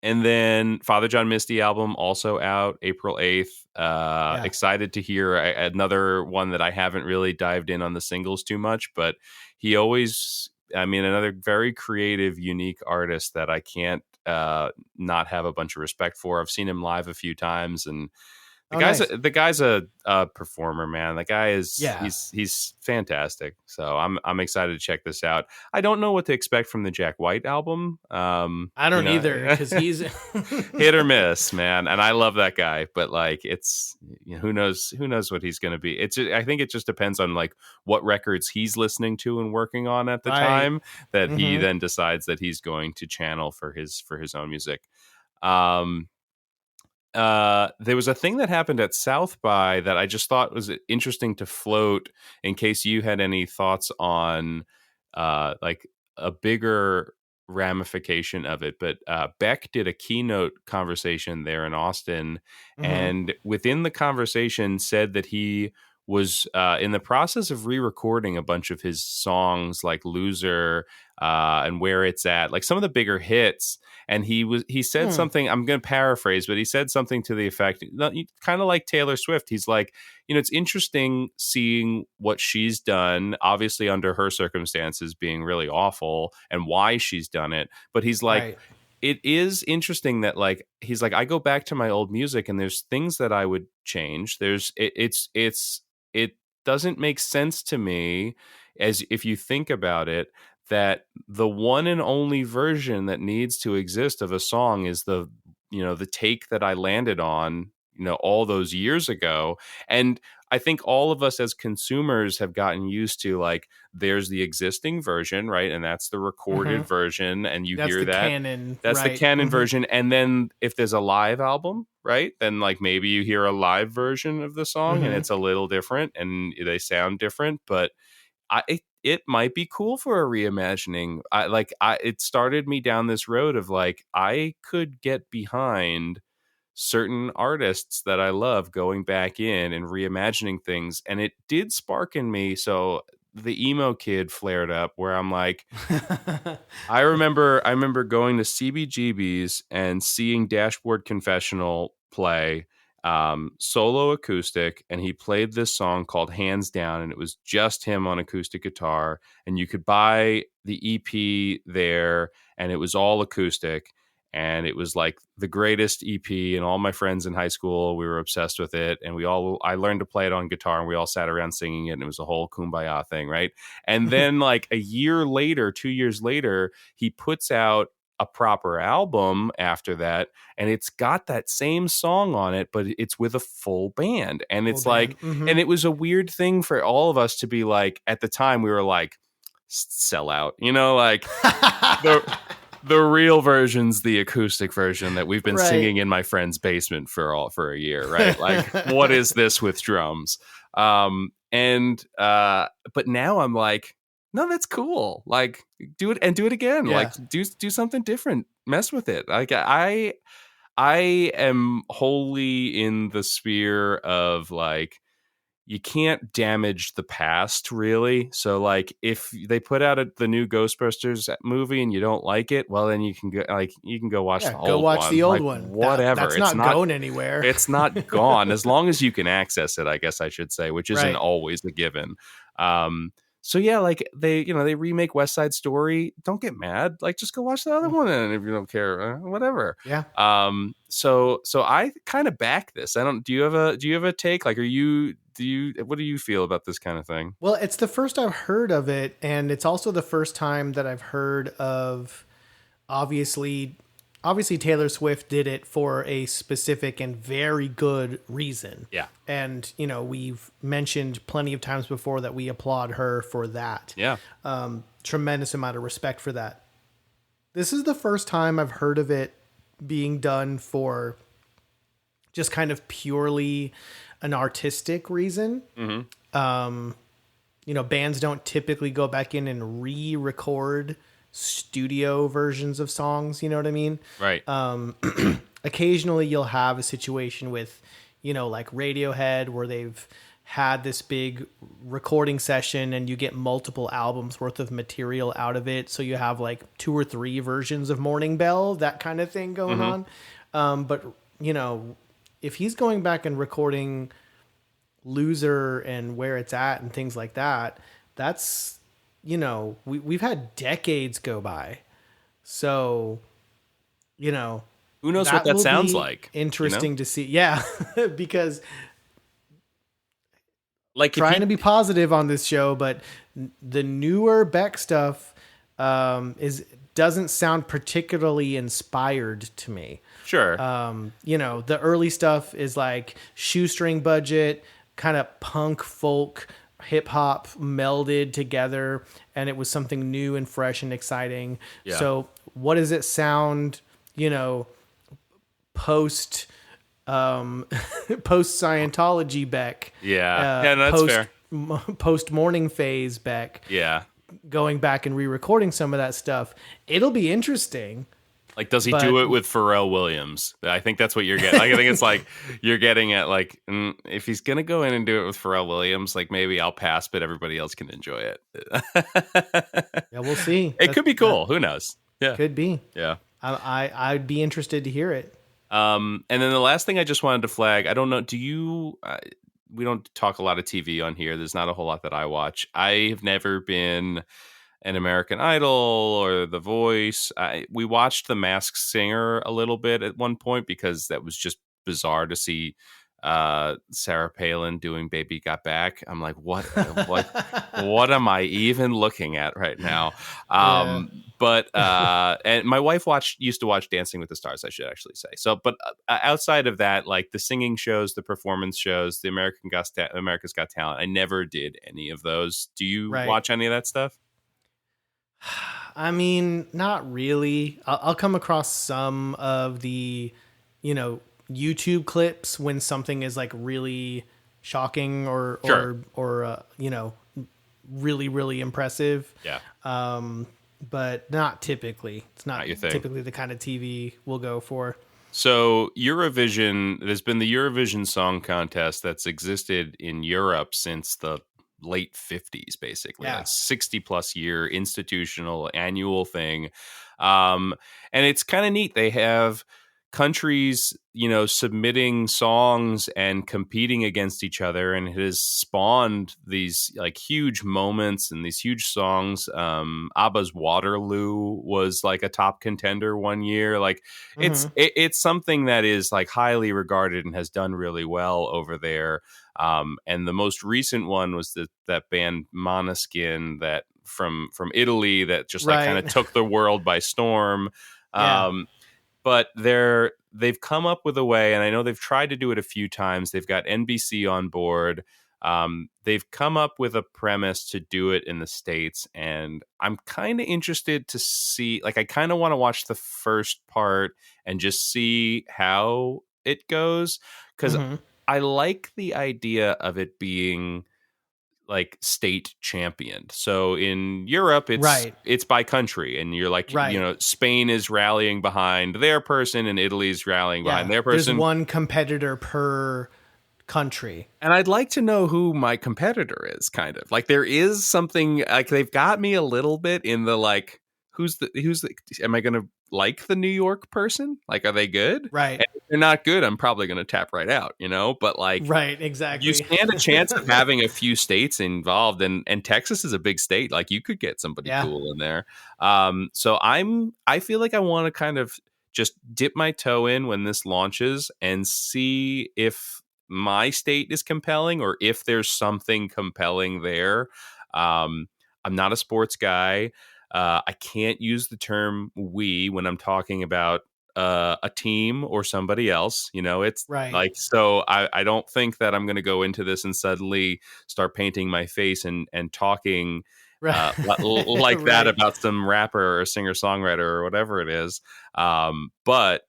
then Father John Misty album also out April 8th. Excited to hear another one that I haven't really dived in on the singles too much, but he always, another very creative, unique artist that I can't not have a bunch of respect for. I've seen him live a few times, and Oh, nice. The guy's a performer, man. The guy is Yeah. he's fantastic. So I'm excited to check this out. I don't know what to expect from the Jack White album. I You don't know, either because he's hit or miss, man. And I love that guy, but like it's who knows what he's going to be. I think it just depends on like what records he's listening to and working on at the right. time that he Mm-hmm. then decides that he's going to channel for his own music. Um, there was a thing that happened at South by that I just thought was interesting to float in case you had any thoughts on like a bigger ramification of it. But Beck did a keynote conversation there in Austin, Mm-hmm. and within the conversation said that he was in the process of re-recording a bunch of his songs like Loser and Where It's At, like some of the bigger hits. And he said Hmm. something, I'm going to paraphrase, but he said something to the effect, kind of like Taylor Swift. He's like, it's interesting seeing what she's done, obviously under her circumstances being really awful and why she's done it. But he's like, Right. it is interesting that like he's like, I go back to my old music and there's things that I would change. It doesn't make sense to me, as if you think about it, that the one and only version that needs to exist of a song is the take that I landed on, all those years ago. And I think all of us as consumers have gotten used to like, there's the existing version, right? And that's the Mm-hmm. recorded version. And you That's hear the that. canon. That's the Right. canon Mm-hmm. version. And then if there's a live album, right, then like maybe you hear a live version of the song and Mm-hmm. it's a little different and they sound different. But it might be cool for a reimagining. It started me down this road of like, I could get behind certain artists that I love going back in and reimagining things. And it did spark in me. So the emo kid flared up where I'm like, I remember going to CBGB's and seeing Dashboard Confessional play solo acoustic, and he played this song called Hands Down, and it was just him on acoustic guitar, and you could buy the EP there, and it was all acoustic. And it was like the greatest EP, and all my friends in high school, we were obsessed with it. And I learned to play it on guitar, and we all sat around singing it, and it was a whole kumbaya thing, right? And then like a year later, 2 years later, he puts out a proper album after that, and it's got that same song on it, but it's with a full band. And Full it's like, band. Mm-hmm. and it was a weird thing for all of us to be like, at the time we were like, sell out, like the real version's the acoustic version that we've been Right. singing in my friend's basement for a year, right? Like, what is this with drums? But now I'm like, no, that's cool. Like, do it and do it again. Yeah. Like, do something different. Mess with it. Like, I am wholly in the sphere of like, you can't damage the past, really. So like, if they put out the new Ghostbusters movie and you don't like it, well, then you can go watch Yeah. the Go old watch one, the old like one. whatever. That's not going anywhere. It's not gone as long as you can access it, I guess I should say, which isn't Right. always a given. So yeah, like they remake West Side Story. Don't get mad. Like, just go watch the other one, and if you don't care, whatever. Yeah. So I kind of back this. I don't. Do you have a take? Like, what do you feel about this kind of thing? Well, it's the first I've heard of it, and it's also the first time that I've heard of obviously Taylor Swift did it for a specific and very good reason. Yeah. And, we've mentioned plenty of times before that we applaud her for that. Yeah. Tremendous amount of respect for that. This is the first time I've heard of it being done for just kind of purely an artistic reason. Mm-hmm. Bands don't typically go back in and re-record studio versions of songs. You know what I mean? Right. Occasionally you'll have a situation with, like Radiohead where they've had this big recording session and you get multiple albums worth of material out of it. So you have like 2 or 3 versions of Morning Bell, that kind of thing going on. But if he's going back and recording Loser and Where It's At and things like that, that's, we've had decades go by. So, Who knows what that that will sounds be like? interesting to see. Yeah, because Like if trying to he, be positive on this show, but the newer Beck stuff is doesn't sound particularly inspired to me. sure, The early stuff is like shoestring budget, kind of punk folk hip hop melded together, and it was something new and fresh and exciting. yeah, So what does it sound, you know, post post Scientology Beck, yeah, no, that's fair. post morning phase Beck, Yeah. going back and re-recording some of that stuff? It'll be interesting. Like, does he But do it with Pharrell Williams? I think that's what you're getting. Like, I think it's like you're getting at like, if he's gonna go in and do it with Pharrell Williams, like maybe I'll pass, but everybody else can enjoy it. yeah, we'll see. It could be cool. Who knows? Yeah, Could be. yeah. I'd be interested to hear it. And then the last thing I just wanted to flag. I don't know. Do you? We don't talk a lot of TV on here. There's not a whole lot that I watch. I have never been an American Idol or The Voice. We watched The Masked Singer a little bit at one point because that was just bizarre to see Sarah Palin doing Baby Got Back. I'm like, what am I even looking at right now? But and my wife used to watch Dancing with the Stars, I should actually say. So, but outside of that, like the singing shows, the performance shows, the America's Got Talent, I never did any of those. Do you watch any of that stuff? I mean, not really. I'll come across some of the, YouTube clips when something is like really shocking or really, really impressive. Yeah. But not typically. It's not your thing. Typically the kind of TV we'll go for. So Eurovision, there's been the Eurovision Song Contest that's existed in Europe since the late 50s, basically. Yeah. Like 60 plus year institutional annual thing. And it's kind of neat. They have countries, submitting songs and competing against each other, and it has spawned these like huge moments and these huge songs. ABBA's Waterloo was like a top contender one year. Like it's something that is like highly regarded and has done really well over there. And the most recent one was that band Måneskin that from Italy that just like kind of took the world by storm. But they've come up with a way, and I know they've tried to do it a few times. They've got NBC on board. They've come up with a premise to do it in the States, and I'm kind of interested to see, like, I kind of want to watch the first part and just see how it goes, because I like the idea of it being like state championed. So in Europe, it's by country, and you're like, Spain is rallying behind their person, and Italy's rallying behind their person. There's one competitor per country, and I'd like to know who my competitor is. Kind of like there is something like they've got me a little bit in the like, who's the am I going to like the New York person? Like, are they good? Right. And if they're not good, I'm probably going to tap right out, but like, right, exactly. You stand a chance of having a few states involved, and Texas is a big state. Like you could get somebody cool in there. So I feel like I want to kind of just dip my toe in when this launches and see if my state is compelling or if there's something compelling there. I'm not a sports guy. I can't use the term "we" when I'm talking about a team or somebody else. It's like, so I don't think that I'm going to go into this and suddenly start painting my face and talking like that about some rapper or singer songwriter or whatever it is. But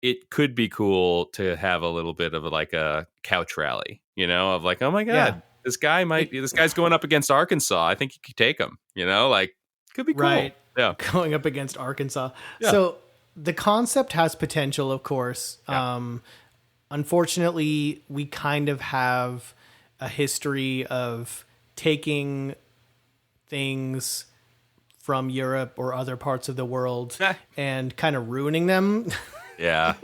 it could be cool to have a little bit of like a couch rally, of like, oh my God, this guy's going up against Arkansas. I think you could take him, like. Could be cool. Right. Yeah. Going up against Arkansas. Yeah. So the concept has potential, of course. Yeah. Unfortunately, we kind of have a history of taking things from Europe or other parts of the world and kind of ruining them. Yeah.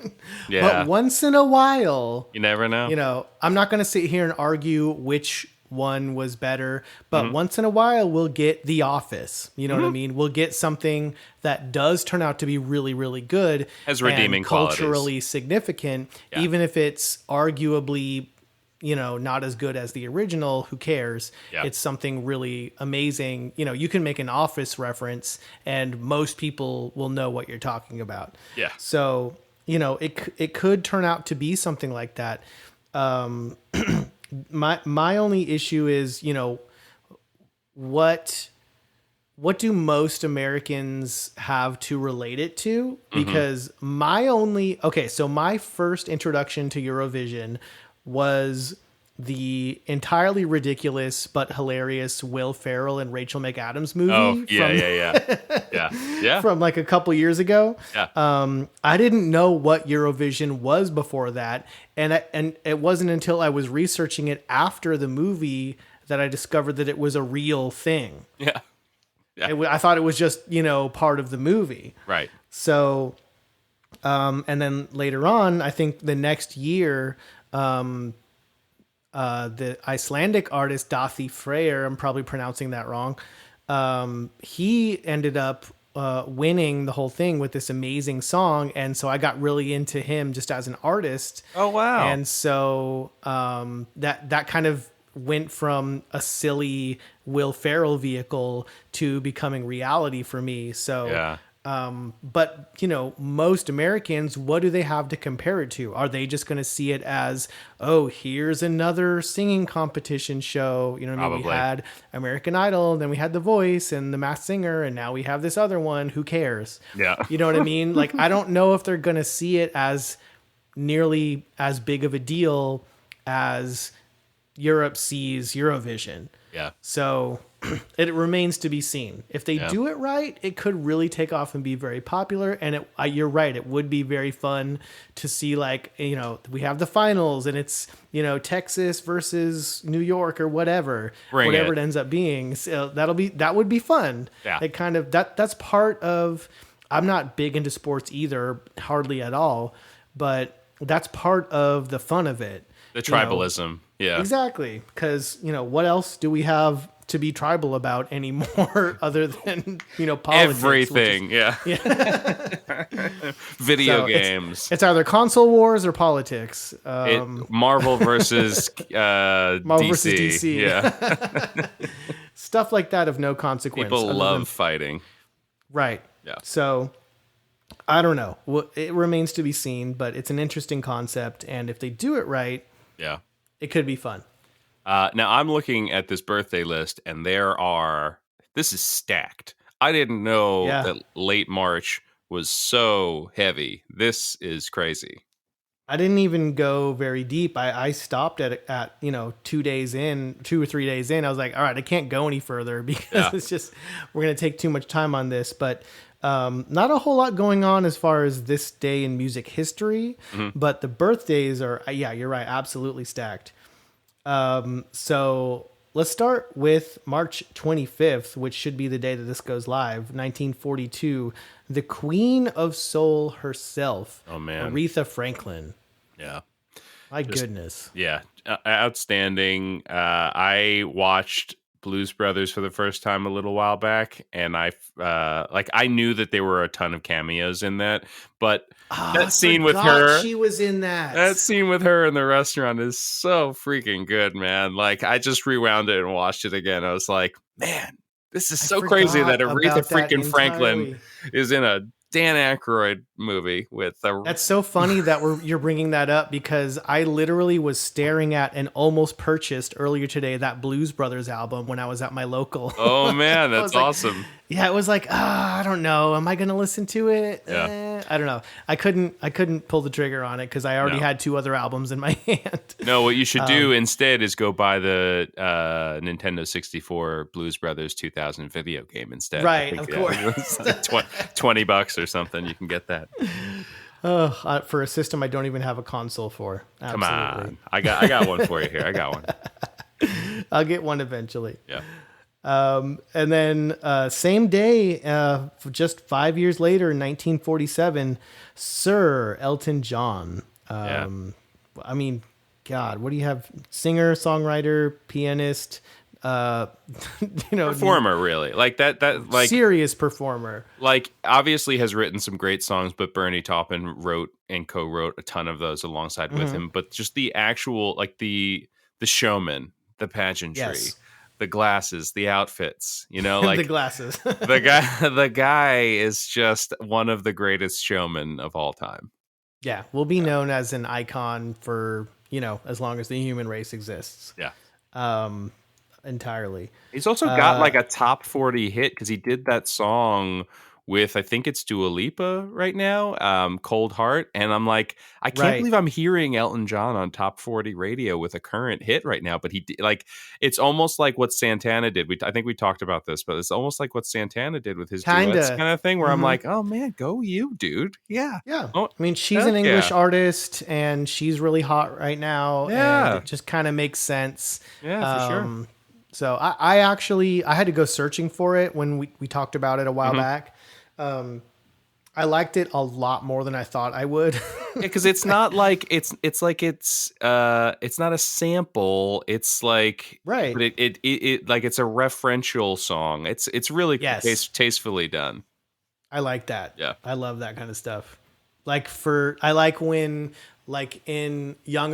But once in a while, you never know. I'm not going to sit here and argue which one was better, but once in a while we'll get The Office. You know what I mean? We'll get something that does turn out to be really, really good, has redeeming and qualities, culturally significant, even if it's arguably, not as good as the original. Who cares? Yeah. It's something really amazing. You can make an Office reference and most people will know what you're talking about. Yeah. So, it could turn out to be something like that. My only issue is, what do most Americans have to relate it to? Because so my first introduction to Eurovision was the entirely ridiculous but hilarious Will Ferrell and Rachel McAdams movie. Oh, yeah. From like a couple years ago. Yeah. I didn't know what Eurovision was before that, and it wasn't until I was researching it after the movie that I discovered that it was a real thing. Yeah. I thought it was just part of the movie. Right. So, and then later on, I think the next year, the Icelandic artist Dathi Freyr, I'm probably pronouncing that wrong. He ended up winning the whole thing with this amazing song, and so I got really into him just as an artist. Oh wow! And so that kind of went from a silly Will Ferrell vehicle to becoming reality for me. So yeah. But most Americans, what do they have to compare it to? Are they just going to see it as, oh, here's another singing competition show? You know what I mean? We had American Idol, then we had The Voice and The Masked Singer, and now we have this other one. Who cares? Yeah. You know what I mean? Like, I don't know if they're going to see it as nearly as big of a deal as Europe sees Eurovision. Yeah. So it remains to be seen. If they do it right, it could really take off and be very popular. And you're right, it would be very fun to see, like, we have the finals and it's, Texas versus New York or whatever it ends up being. So that would be fun. Yeah. It kind of, that's part of, I'm not big into sports either, hardly at all, but that's part of the fun of it. The tribalism. Yeah, exactly. Because, what else do we have to be tribal about anymore other than, politics? Everything. Video games. It's either console wars or politics. Marvel versus Marvel DC. versus DC. Yeah. Stuff like that of no consequence. People love fighting. Right. Yeah. So I don't know. Well, it remains to be seen, but it's an interesting concept. And if they do it right, yeah, it could be fun. Now I'm looking at this birthday list, and this is stacked. I didn't know that late March was so heavy. This is crazy. I didn't even go very deep. I stopped at 2 days in, 2 or 3 days in. I was like, all right, I can't go any further because it's just, we're going to take too much time on this. But not a whole lot going on as far as this day in music history, but the birthdays are, you're right, absolutely stacked. So let's start with March 25th, which should be the day that this goes live, 1942. The Queen of Soul herself, Aretha Franklin. Yeah. My goodness. Yeah. Outstanding. I watched Blues Brothers for the first time a little while back, and I knew that there were a ton of cameos in that, but that scene with her, she was in that. That scene with her in the restaurant is so freaking good, man. Like, I just rewound it and watched it again. I was like, man, this is so crazy that Aretha freaking Franklin is in a Dan Aykroyd movie with That's so funny that you're bringing that up, because I literally was staring at and almost purchased earlier today that Blues Brothers album when I was at my local. Oh man, that's awesome. Yeah, it was like, I don't know. Am I going to listen to it? I don't know. I couldn't pull the trigger on it because I already had 2 other albums in my hand. No, what you should do instead is go buy the Nintendo 64 Blues Brothers 2000 video game instead. Right, of course. $20 or something, you can get that. For a system I don't even have a console for. Absolutely. Come on. I got one for you here. I got one. I'll get one eventually. Yeah. And then same day, just 5 years later, in 1947, Sir Elton John. I mean, God, what do you have? Singer, songwriter, pianist, uh, Performer, really. Like that like serious performer. obviously has written some great songs, but Bernie Taupin wrote and co-wrote a ton of those alongside with Hmm. him. But just the actual, like the showman, the pageantry, Yes. the glasses, the outfits, The like glasses. the guy is just one of the greatest showmen of all time. Yeah, will be known as an icon for, as long as the human race exists. Yeah. Um, entirely. He's also got like a top 40 hit because he did that song with, I think it's Dua Lipa right now, Cold Heart. And I'm like, I can't Right. believe I'm hearing Elton John on top 40 radio with a current hit right now. But like, it's almost like what Santana did. I think we talked about this, but it's almost like what Santana did with his duets Kinda. kind of thing, where I'm Hmm. like, oh man, go you, dude. Yeah. Yeah. Oh, I mean, she's heck an English yeah. artist and she's really hot right now. And Yeah. it just kind of makes sense. Yeah, for sure. So I had to go searching for it when we talked about it a while back. I liked it a lot more than I thought I would. Yeah, because it's not like it's not a sample. It's like, Right. but it like it's a referential song. It's really Yes. tastefully done. I like that. Yeah. I love that kind of stuff. I like when, like in Young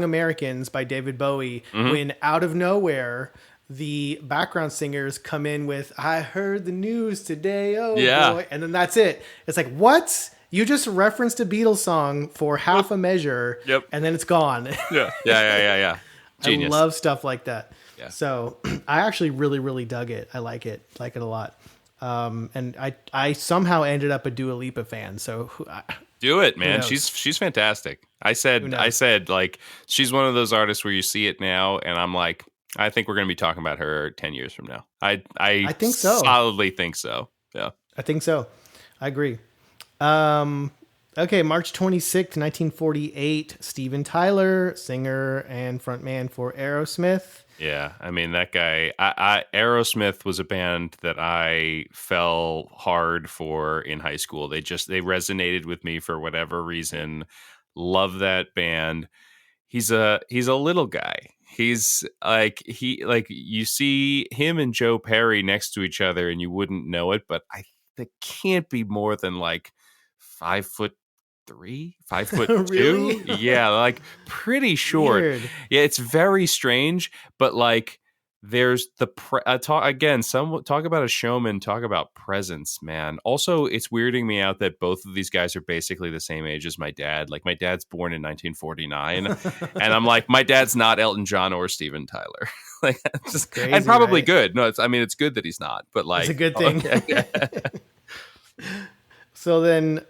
Americans by David Bowie, when out of nowhere the background singers come in with "I heard the news today, oh Yeah. boy," and then that's it. It's like, what? You just referenced a Beatles song for half a measure, Yep. and then it's gone. Yeah. Genius. I love stuff like that. Yeah. So I actually really, really dug it. I like it a lot. And I somehow ended up a Dua Lipa fan. So Do it, man. knows? She's fantastic. I said like she's one of those artists where you see it now, and I'm like, I think we're gonna be talking about her 10 years from now. I think so. solidly think so. Yeah. I think so. I agree. Okay, March 26th, 1948, Steven Tyler, singer and frontman for Aerosmith. Yeah, I mean that guy. Aerosmith was a band that I fell hard for in high school. They resonated with me for whatever reason. Love that band. He's a little guy. He's like you see him and Joe Perry next to each other and you wouldn't know it, but they can't be more than like 5'3", 5'2". Really? Yeah, like pretty short. Weird. Yeah, it's very strange, but like there's the talk again. Some talk about a showman. Talk about presence, man. Also, it's weirding me out that both of these guys are basically the same age as my dad. Like my dad's born in 1949, and I'm like, my dad's not Elton John or Steven Tyler. Like, just Crazy, and probably right? good. No, it's good that he's not. But like, It's a good thing. yeah. So then,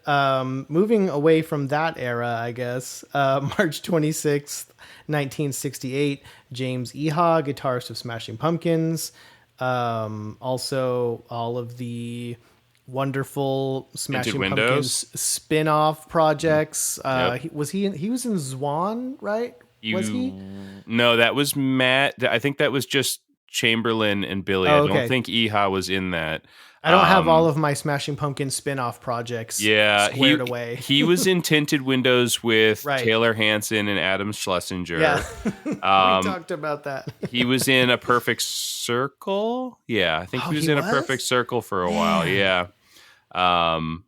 moving away from that era, I guess, March 26th, 1968, James Iha, guitarist of Smashing Pumpkins. Also, all of the wonderful Smashing Tinted Pumpkins Windows. spin-off projects. Yep. He was in Zwan, right? Was he? No, that was Matt. I think that was just Chamberlain and Billy. Oh, I okay. don't think Iha was in that. I don't have all of my Smashing Pumpkins spin-off projects squared away. He was in Tinted Windows with Right. Taylor Hanson and Adam Schlesinger. Yeah, we talked about that. He was in A Perfect Circle. Yeah, I think he was in A Perfect Circle for a while. Yeah. I'm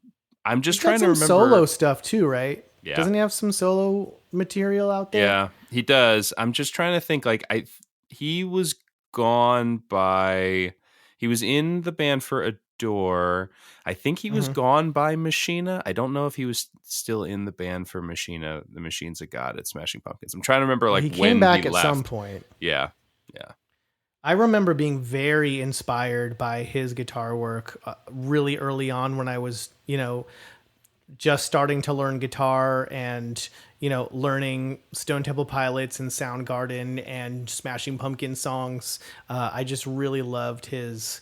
just trying to remember solo stuff too, right? Yeah. Doesn't he have some solo material out there? Yeah, he does. I'm just trying to think. Like, he was gone by. He was in the band for Adore. I think he was gone by Machina. I don't know if he was still in the band for Machina, the Machines of God at Smashing Pumpkins. I'm trying to remember like he when came back he at left. some point. Yeah. I remember being very inspired by his guitar work really early on when I was, just starting to learn guitar and, learning Stone Temple Pilots and Soundgarden and Smashing Pumpkin songs. I just really loved his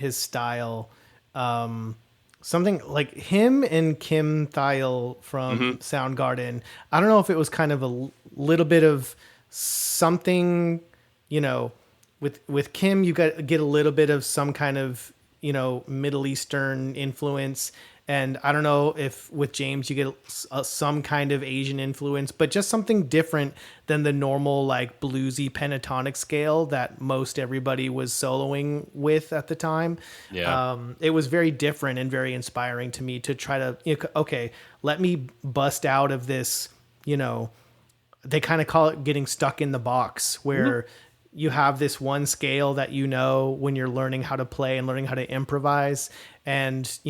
style. Something like him and Kim Thayil from Soundgarden. I don't know if it was kind of a little bit of something, with Kim, you get a little bit of some kind of, Middle Eastern influence. And I don't know if with James you get some kind of Asian influence, but just something different than the normal like bluesy pentatonic scale that most everybody was soloing with at the time. Yeah. It was very different and very inspiring to me to try to, okay, let me bust out of this, they kind of call it getting stuck in the box where you have this one scale that when you're learning how to play and learning how to improvise, and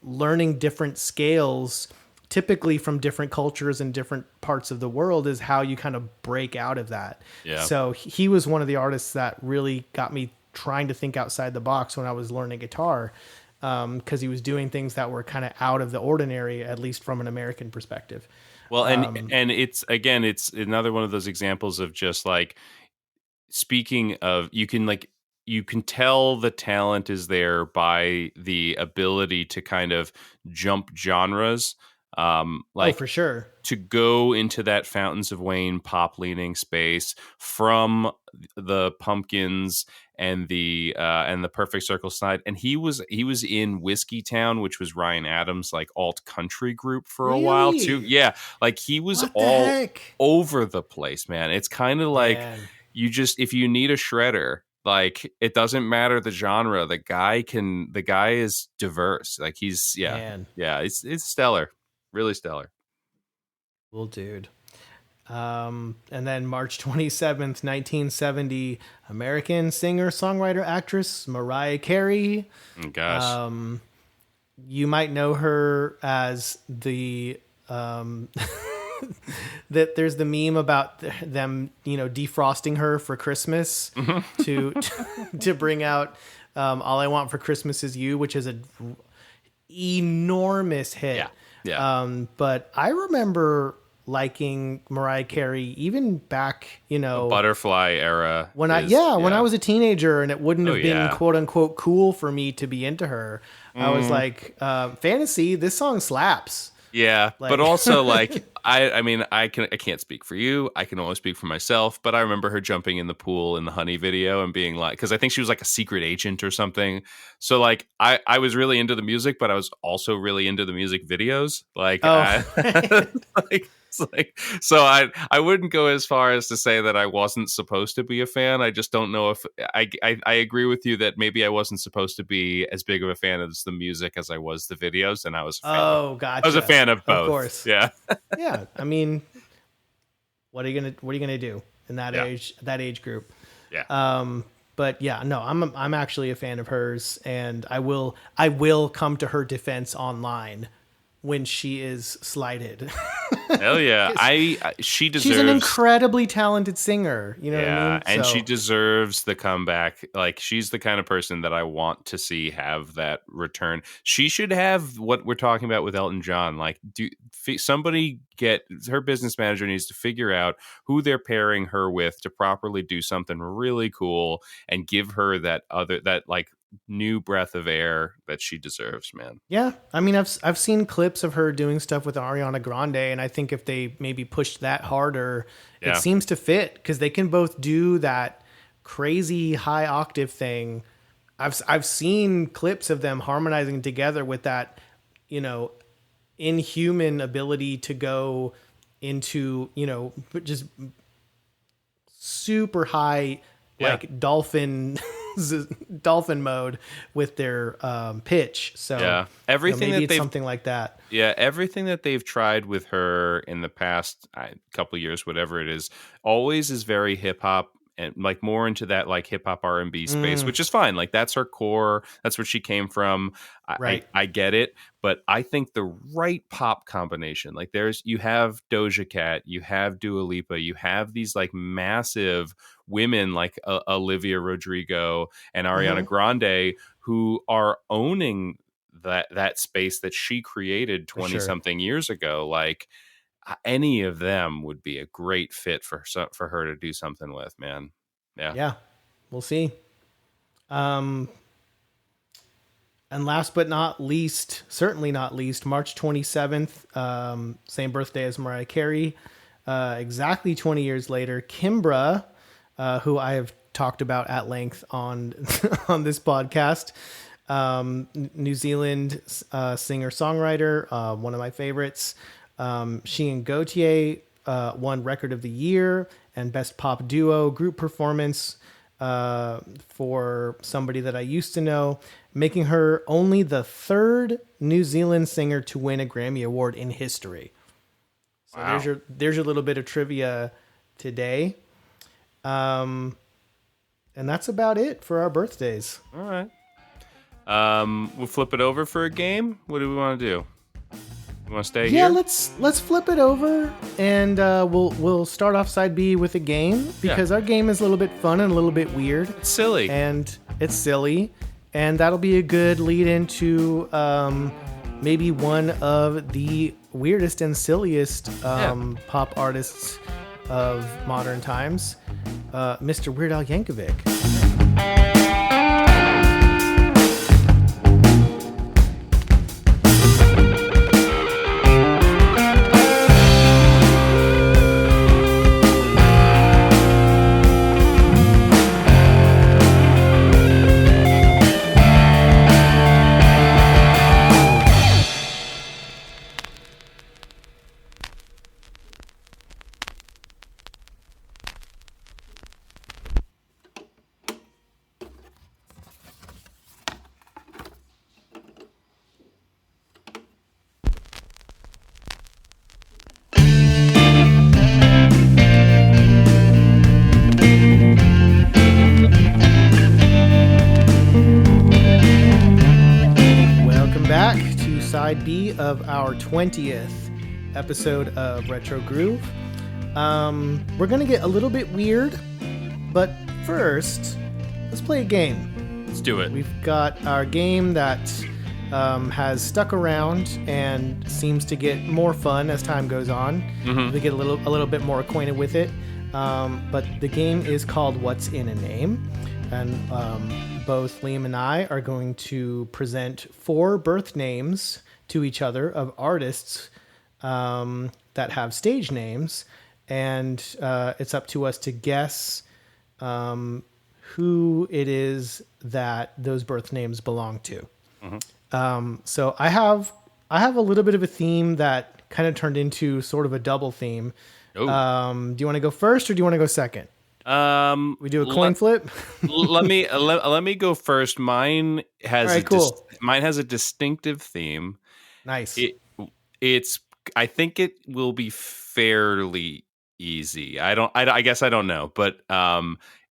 learning different scales typically from different cultures and different parts of the world is how you kind of break out of that. Yeah. So he was one of the artists that really got me trying to think outside the box when I was learning guitar, because he was doing things that were kind of out of the ordinary, at least from an American perspective. Well, and it's another one of those examples of just like, speaking of, you can tell the talent is there by the ability to kind of jump genres. For sure. To go into that Fountains of Wayne pop leaning space from the Pumpkins and the Perfect Circle side, and he was in Whiskey Town, which was Ryan Adams' like alt country group for a while too. Yeah, like he was all over the place, man. It's kind of like, if you need a shredder, like it doesn't matter the genre, the guy is diverse. Like it's stellar, really stellar. Cool dude. And then March 27th, 1970, American singer, songwriter, actress Mariah Carey. Oh, gosh. You might know her as the that there's the meme about them, defrosting her for Christmas to bring out All I Want for Christmas Is You, which is a enormous hit. Yeah. But I remember liking Mariah Carey even back, the Butterfly era. When I was a teenager, and it wouldn't have been quote unquote cool for me to be into her. I was like, Fantasy, this song slaps. Yeah, but also like I can't speak for you. I can only speak for myself. But I remember her jumping in the pool in the Honey video and being like, because I think she was like a secret agent or something. So like I was really into the music, but I was also really into the music videos. Like, so I wouldn't go as far as to say that I wasn't supposed to be a fan. I just don't know if I agree with you that maybe I wasn't supposed to be as big of a fan of the music as I was the videos, and I was a fan gotcha. I was a fan of both. Of course. Yeah. Yeah. I mean, what are you gonna do in that age group? Yeah. But yeah, no, I'm actually a fan of hers, and I will come to her defense online when she is slighted. Hell yeah. She deserves. She's an incredibly talented singer. You know what I mean? And she deserves the comeback. Like, she's the kind of person that I want to see have that return. She should have what we're talking about with Elton John. Like, somebody her business manager needs to figure out who they're pairing her with to properly do something really cool and give her that like new breath of air that she deserves, man. Yeah, I mean, I've seen clips of her doing stuff with Ariana Grande, and I think if they maybe pushed that harder, it seems to fit, because they can both do that crazy high octave thing. I've seen clips of them harmonizing together with that, inhuman ability to go into, just super high, like dolphin mode with their pitch. So everything maybe it's something like that. Yeah, everything that they've tried with her in the past couple years, whatever it is, always is very hip hop and like more into that like hip hop R&B space, which is fine. Like, that's her core. That's where she came from. I get it. But I think the right pop combination, like you have Doja Cat, you have Dua Lipa, you have these like massive women like Olivia Rodrigo and Ariana Grande, who are owning that space that she created 20 something years ago. Like, any of them would be a great fit for her to do something with, man. Yeah. We'll see. And last but not least, certainly not least, March 27th, same birthday as Mariah Carey, exactly 20 years later, Kimbra, who I have talked about at length on on this podcast, New Zealand singer-songwriter, one of my favorites. She and Gautier won Record of the Year and Best Pop Duo Group Performance for Somebody That I Used to Know, making her only the third New Zealand singer to win a Grammy Award in history. So Wow. there's your little bit of trivia today. And that's about it for our birthdays. All right. We'll flip it over for a game. What do we want to do? You want to stay Yeah, here? let's flip it over, and we'll start off side B with a game, because our game is a little bit fun and a little bit weird. It's silly. And it's silly, and that'll be a good lead into maybe one of the weirdest and silliest pop artists of modern times, Mr. Weird Al Yankovic. Back to side B of our 20th episode of Retro Groove. We're going to get a little bit weird, but first, let's play a game. Let's do it. We've got our game that has stuck around and seems to get more fun as time goes on. Mm-hmm. We get a little bit more acquainted with it. But the game is called What's in a Name? And both Liam and I are going to present 4 birth names to each other of artists that have stage names. And it's up to us to guess who it is that those birth names belong to. Mm-hmm. So I have a little bit of a theme that kind of turned into sort of a double theme. Do you want to go first or do you want to go second? We do a coin flip. let me go first. Mine has mine has a distinctive theme. Nice. I think it will be fairly easy. I guess I don't know, but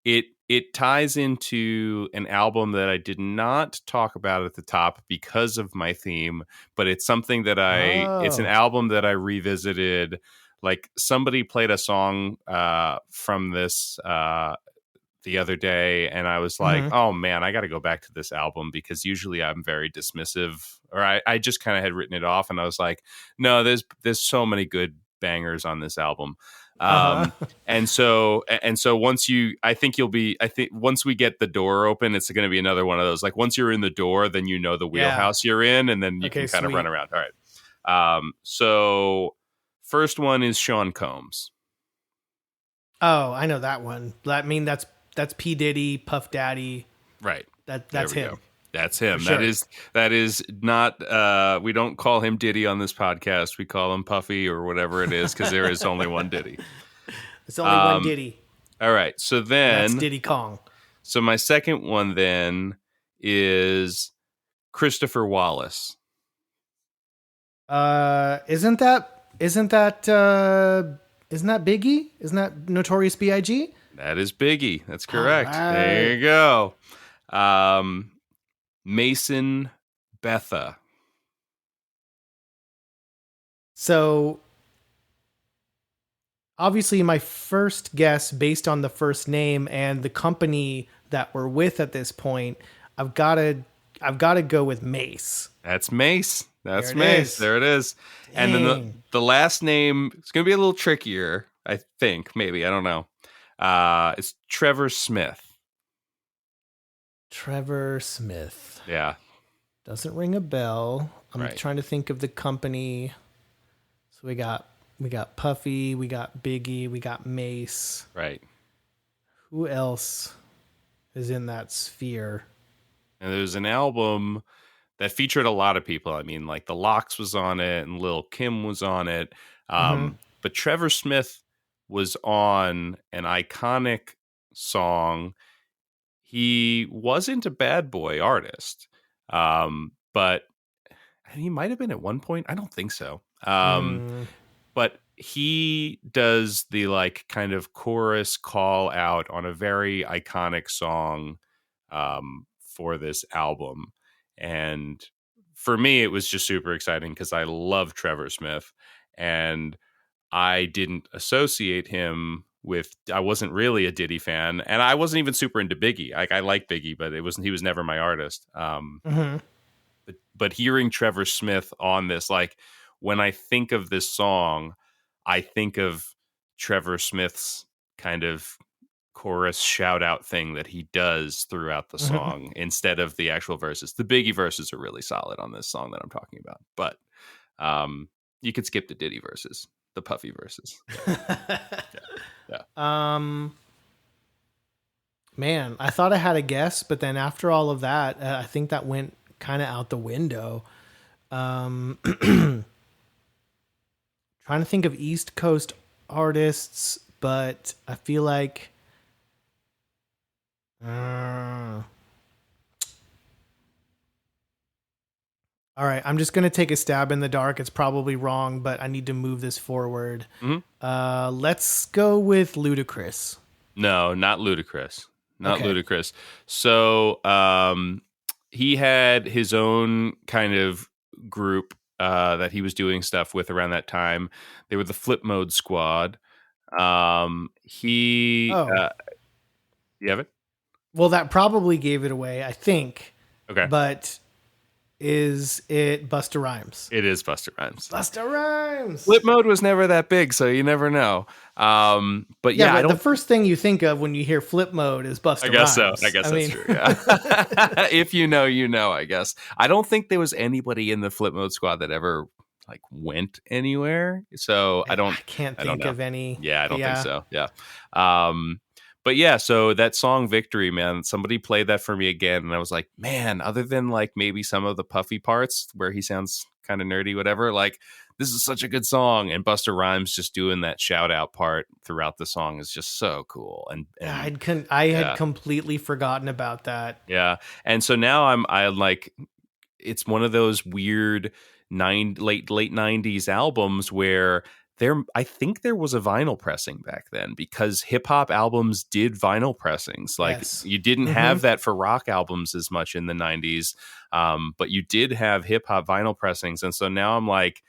it ties into an album that I did not talk about at the top because of my theme, but it's something that it's an album that I revisited. Like somebody played a song from this the other day, and I was like, oh man, I got to go back to this album, because usually I'm very dismissive, or I just kind of had written it off, and I was like, no, there's so many good bangers on this album. And so once once we get the door open, it's going to be another one of those. Like once you're in the door, then you know the wheelhouse you're in, and then you can kind of run around. All right. So first one is Sean Combs. Oh, I know that one. That's P. Diddy, Puff Daddy. Right. That's him. Go. That's him. Sure. That is not. We don't call him Diddy on this podcast. We call him Puffy or whatever it is, because there is only one Diddy. It's only one Diddy. All right. So then that's Diddy Kong. So my second one then is Christopher Wallace. Isn't that Biggie? Isn't that Notorious B.I.G.? That is Biggie. That's correct. Right. There you go. Mason Betha. So obviously my first guess, based on the first name and the company that we're with at this point, I've got to go with Mace. That's Mace. That's Mace. There it is. Dang. And then the last name, it's going to be a little trickier, I think. Maybe. I don't know. It's Trevor Smith. Trevor Smith. Yeah. Doesn't ring a bell. I'm trying to think of the company. So we got Puffy, we got Biggie, we got Mace. Right. Who else is in that sphere? And there's an album that featured a lot of people. I mean, like the Lox was on it and Lil Kim was on it. Mm-hmm. But Trevor Smith was on an iconic song. He wasn't a bad boy artist, but he might have been at one point. I don't think so. But he does the like kind of chorus call out on a very iconic song for this album. And for me, it was just super exciting because I love Trevor Smith, and I didn't associate him with. I wasn't really a Diddy fan, and I wasn't even super into Biggie. Like I like Biggie, but he was never my artist. But hearing Trevor Smith on this, like when I think of this song, I think of Trevor Smith's kind of chorus shout out thing that he does throughout the song instead of the actual verses. The Biggie verses are really solid on this song that I'm talking about, but you could skip the Diddy verses, the Puffy verses. Yeah. Man, I thought I had a guess, but then after all of that, I think that went kind of out the window. Trying to think of East Coast artists, but I feel like all right, I'm just going to take a stab in the dark. It's probably wrong, but I need to move this forward. Let's go with Ludacris. No, not Ludacris. Not okay. Ludacris. So he had his own kind of group that he was doing stuff with around that time. They were the Flip Mode Squad. You have it? Well, that probably gave it away, I think. Okay. But is it Busta Rhymes? It is Busta Rhymes. Busta Rhymes! Flip Mode was never that big, so you never know. But yeah, the first thing you think of when you hear Flip Mode is Busta Rhymes. I guess that's true. Yeah. If you know, you know, I guess. I don't think there was anybody in the Flip Mode Squad that ever like went anywhere. So I can't think of any. Yeah, I don't think so. Yeah. But yeah, so that song Victory, man, somebody played that for me again. And I was like, man, other than like maybe some of the Puffy parts where he sounds kind of nerdy, whatever, like this is such a good song. And Busta Rhymes just doing that shout out part throughout the song is just so cool. And I had completely forgotten about that. Yeah. And so now I like, it's one of those weird late 90s albums where I think there was a vinyl pressing back then because hip hop albums did vinyl pressings. Like you didn't have that for rock albums as much in the 90s, but you did have hip hop vinyl pressings. And so now I'm like,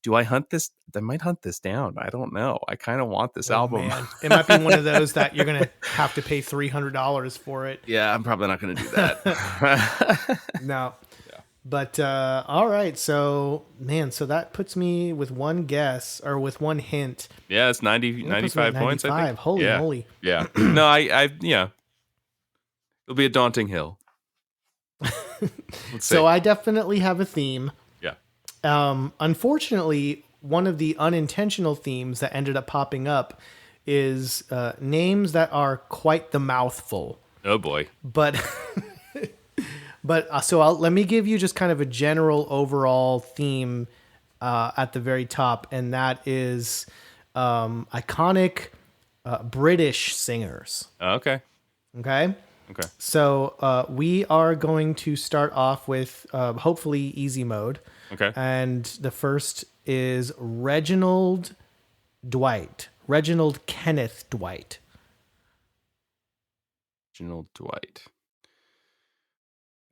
do I hunt this? I might hunt this down. I don't know. I kind of want this album. Man. It might be one of those that you're going to have to pay $300 for it. Yeah, I'm probably not going to do that. No. But, all right. So, man, so that puts me with one guess or with one hint. Yeah, it's 95 points, I think. Holy moly. Yeah. No, yeah. It'll be a daunting hill. So I definitely have a theme. Yeah. Unfortunately, one of the unintentional themes that ended up popping up is names that are quite the mouthful. Oh, boy. But... But so let me give you just kind of a general overall theme at the very top, and that is iconic British singers. Okay. Okay. So we are going to start off with hopefully easy mode. Okay. And the first is Reginald Kenneth Dwight. Reginald Dwight.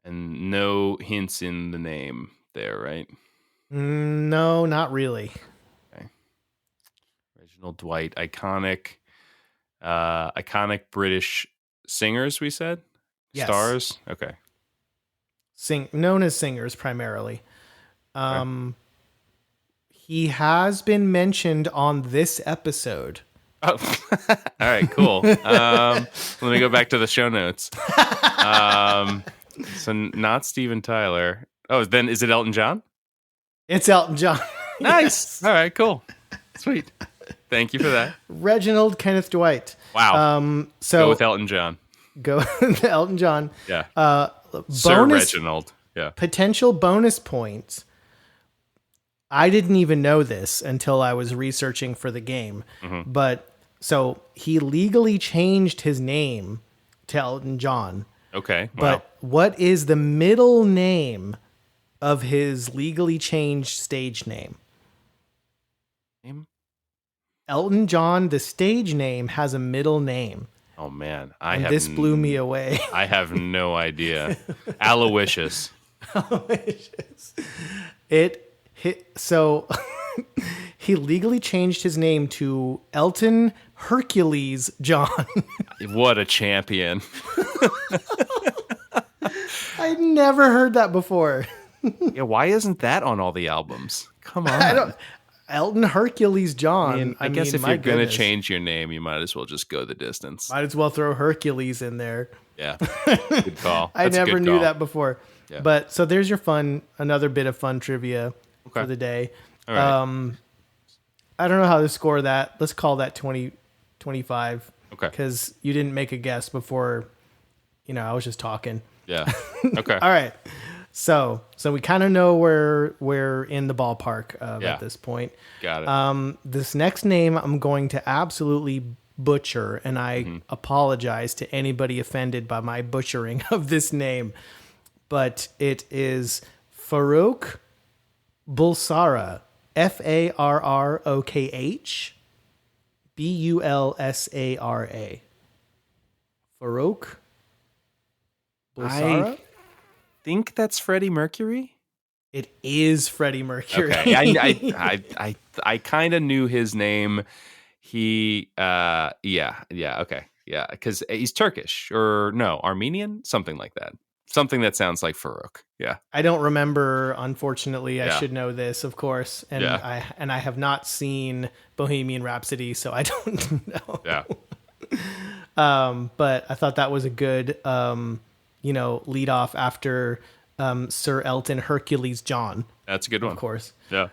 And no hints in the name there, right? No, not really. Okay. Reginald Dwight, iconic British singers, we said? Yes. Stars? Okay. Known as singers primarily. He has been mentioned on this episode. Oh, all right, cool. Let me go back to the show notes. So not Steven Tyler. Oh, then is it Elton John? It's Elton John. Nice. Yes. All right, cool. Sweet. Thank you for that. Reginald Kenneth Dwight. Wow. So go with Elton John. Go the Elton John. Yeah. Sir Bonus Reginald. Yeah. potential bonus points. I didn't even know this until I was researching for the game. But so he legally changed his name to Elton John. Okay. Wow. But what is the middle name of his legally changed stage name? Name? Elton John, the stage name, has a middle name. Oh man, This blew me away. I have no idea. Aloysius. It hit so he legally changed his name to Elton Hercules John. What a champion. I'd never heard that before. Yeah, why isn't that on all the albums? Come on. Elton Hercules John. I guess if my you're going to goodness. change your name, you might as well just go the distance. Might as well throw Hercules in there. Yeah. Good call. I That's a never good knew call. that before. Yeah. But so there's your another bit of fun trivia for the day. All right. I don't know how to score that. Let's call that 25. Okay. Because you didn't make a guess before, I was just talking. Yeah. Okay. All right. So we kind of know where we're in the ballpark Yeah. at this point. Got it. This next name I'm going to absolutely butcher, and I apologize to anybody offended by my butchering of this name. But it is Farouk Bulsara, Farrokh Bulsara. Farouk Bulsara? I think that's Freddie Mercury. It is Freddie Mercury. Okay. I kind of knew his name. He okay. Yeah, because he's Turkish or no, Armenian, something like that. Something that sounds like Farouk. Yeah. I don't remember, unfortunately. I Yeah. should know this, of course. And Yeah. I have not seen Bohemian Rhapsody, so I don't know. Yeah. But I thought that was a good lead off after Sir Elton Hercules John, That's a good one. of course. Yeah.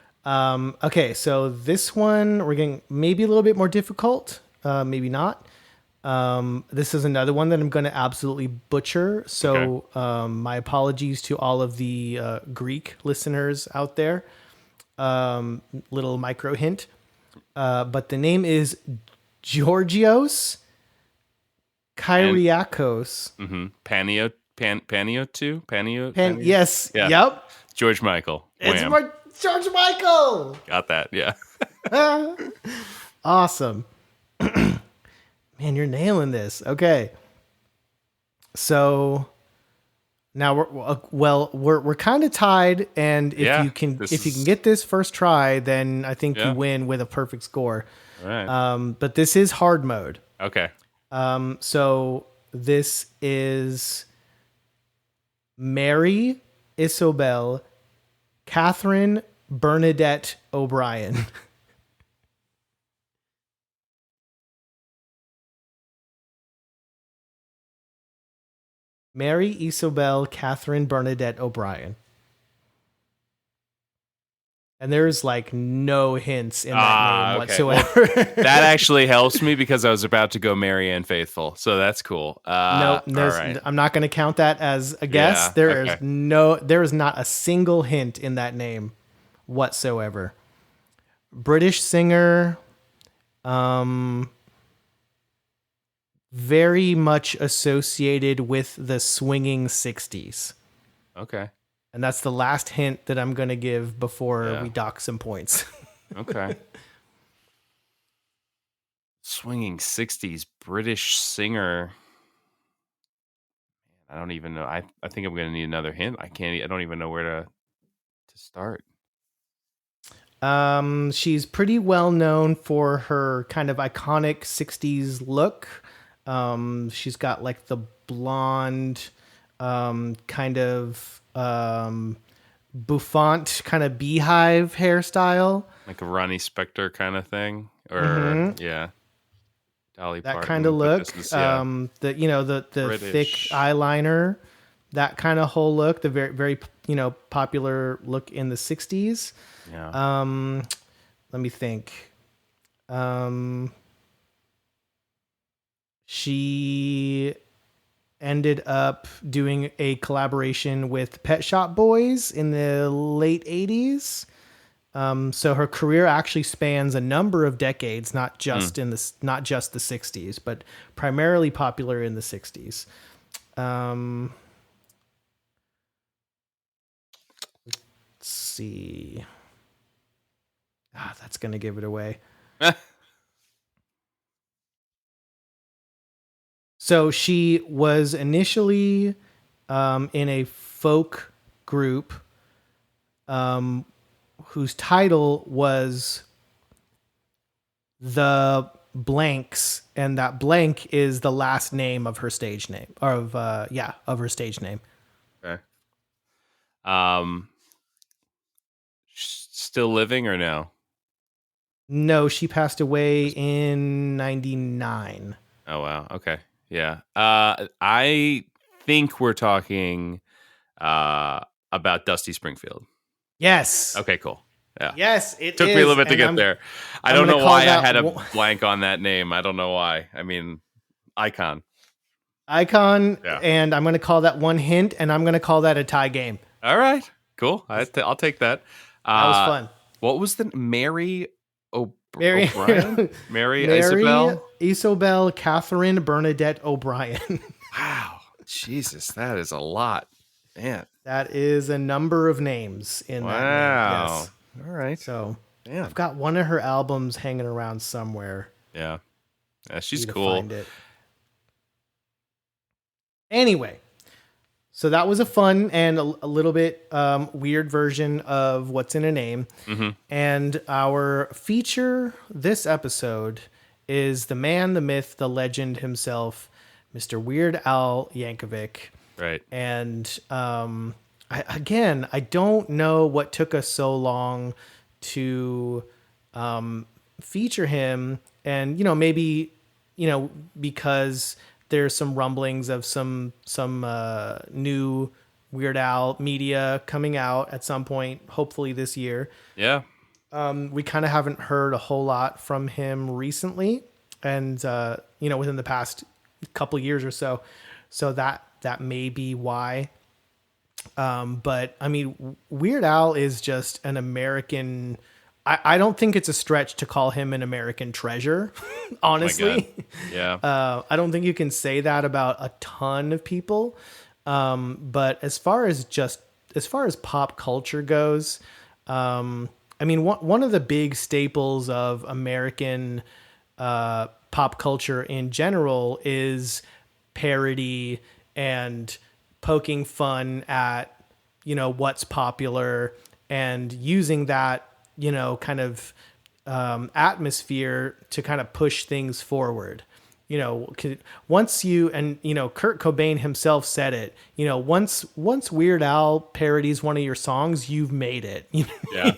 Okay, so this one we're getting maybe a little bit more difficult, maybe not. This is another one that I'm going to absolutely butcher. So my apologies to all of the Greek listeners out there. Little micro hint. But the name is Georgios Kyriakos. Panio. Yes. Yeah. Yep. George Michael. It's Wham. George Michael. Got that. Yeah. Awesome. Man, you're nailing this. Okay. So now we're kind of tied, and if you can get this first try, then I think you win with a perfect score. All right. But this is hard mode. Okay. So this is Mary Isobel Catherine Bernadette O'Brien. Mary Isobel Catherine Bernadette O'Brien. And there's like no hints in that name whatsoever. Well, that actually helps me because I was about to go Mary Ann Faithful. So that's cool. No, right. I'm not going to count that as a guess. Yeah, There is not a single hint in that name whatsoever. British singer, very much associated with the swinging 60s. Okay. And that's the last hint that I'm going to give before we dock some points. Okay. Swinging 60s British singer. I don't even know. I think I'm going to need another hint. I don't even know where to start. She's pretty well known for her kind of iconic 60s look. She's got like the blonde, kind of bouffant kind of beehive hairstyle, like a Ronnie Spector kind of thing, or Dolly that Parton, kind of look. The The British. thick eyeliner, that kind of whole look, the very very popular look in the 60s. Yeah. Let me think. She ended up doing a collaboration with Pet Shop Boys in the late 80s. So her career actually spans a number of decades, Mm. not just the 60s, but primarily popular in the 60s. Um, let's see. That's going to give it away. So she was initially in a folk group um, whose title was The Blanks, and that blank is the last name of her stage name, of her stage name. Okay. Um, still living or no? No, she passed away in 99. Oh wow. Okay. Yeah. I think we're talking uh about Dusty Springfield. Yes. Okay, cool. Yeah. Yes, it Took me a is. little bit to And get there. I I'm don't going know to call why I that had a blank on that name. I don't know why. I mean, icon. icon, Yeah. and I'm going to call that one hint, and I'm going to call that a tie game. All right. Cool. I'll take that. That was Uh fun. what was the Mary Mary, O'Brien? Mary Mary Isabel? Isobel Catherine Bernadette O'Brien. Wow. Jesus, that is a lot. Man. That is a number of names in that name. Wow. Yes. All right. So Damn. I've got one of her albums hanging around somewhere. Yeah. Yeah, she's Need to cool. find it. Anyway, so that was a fun and a little bit weird version of What's in a Name. Mm-hmm. And our feature this episode is the man, the myth, the legend himself, Mr. Weird Al Yankovic. Right. And I don't know what took us so long to feature him. And, maybe, because there's some rumblings of some new Weird Al media coming out at some point, hopefully this year. Yeah. We kind of haven't heard a whole lot from him recently, and within the past couple years or so. So that may be why. But I mean, Weird Al is just an American. I don't think it's a stretch to call him an American treasure, honestly. Yeah. I don't think you can say that about a ton of people. But as far as pop culture goes, I mean, one of the big staples of American pop culture in general is parody and poking fun at, what's popular and using that, kind of atmosphere to kind of push things forward. Once Kurt Cobain himself said it, once Weird Al parodies one of your songs, you've made it. Yeah.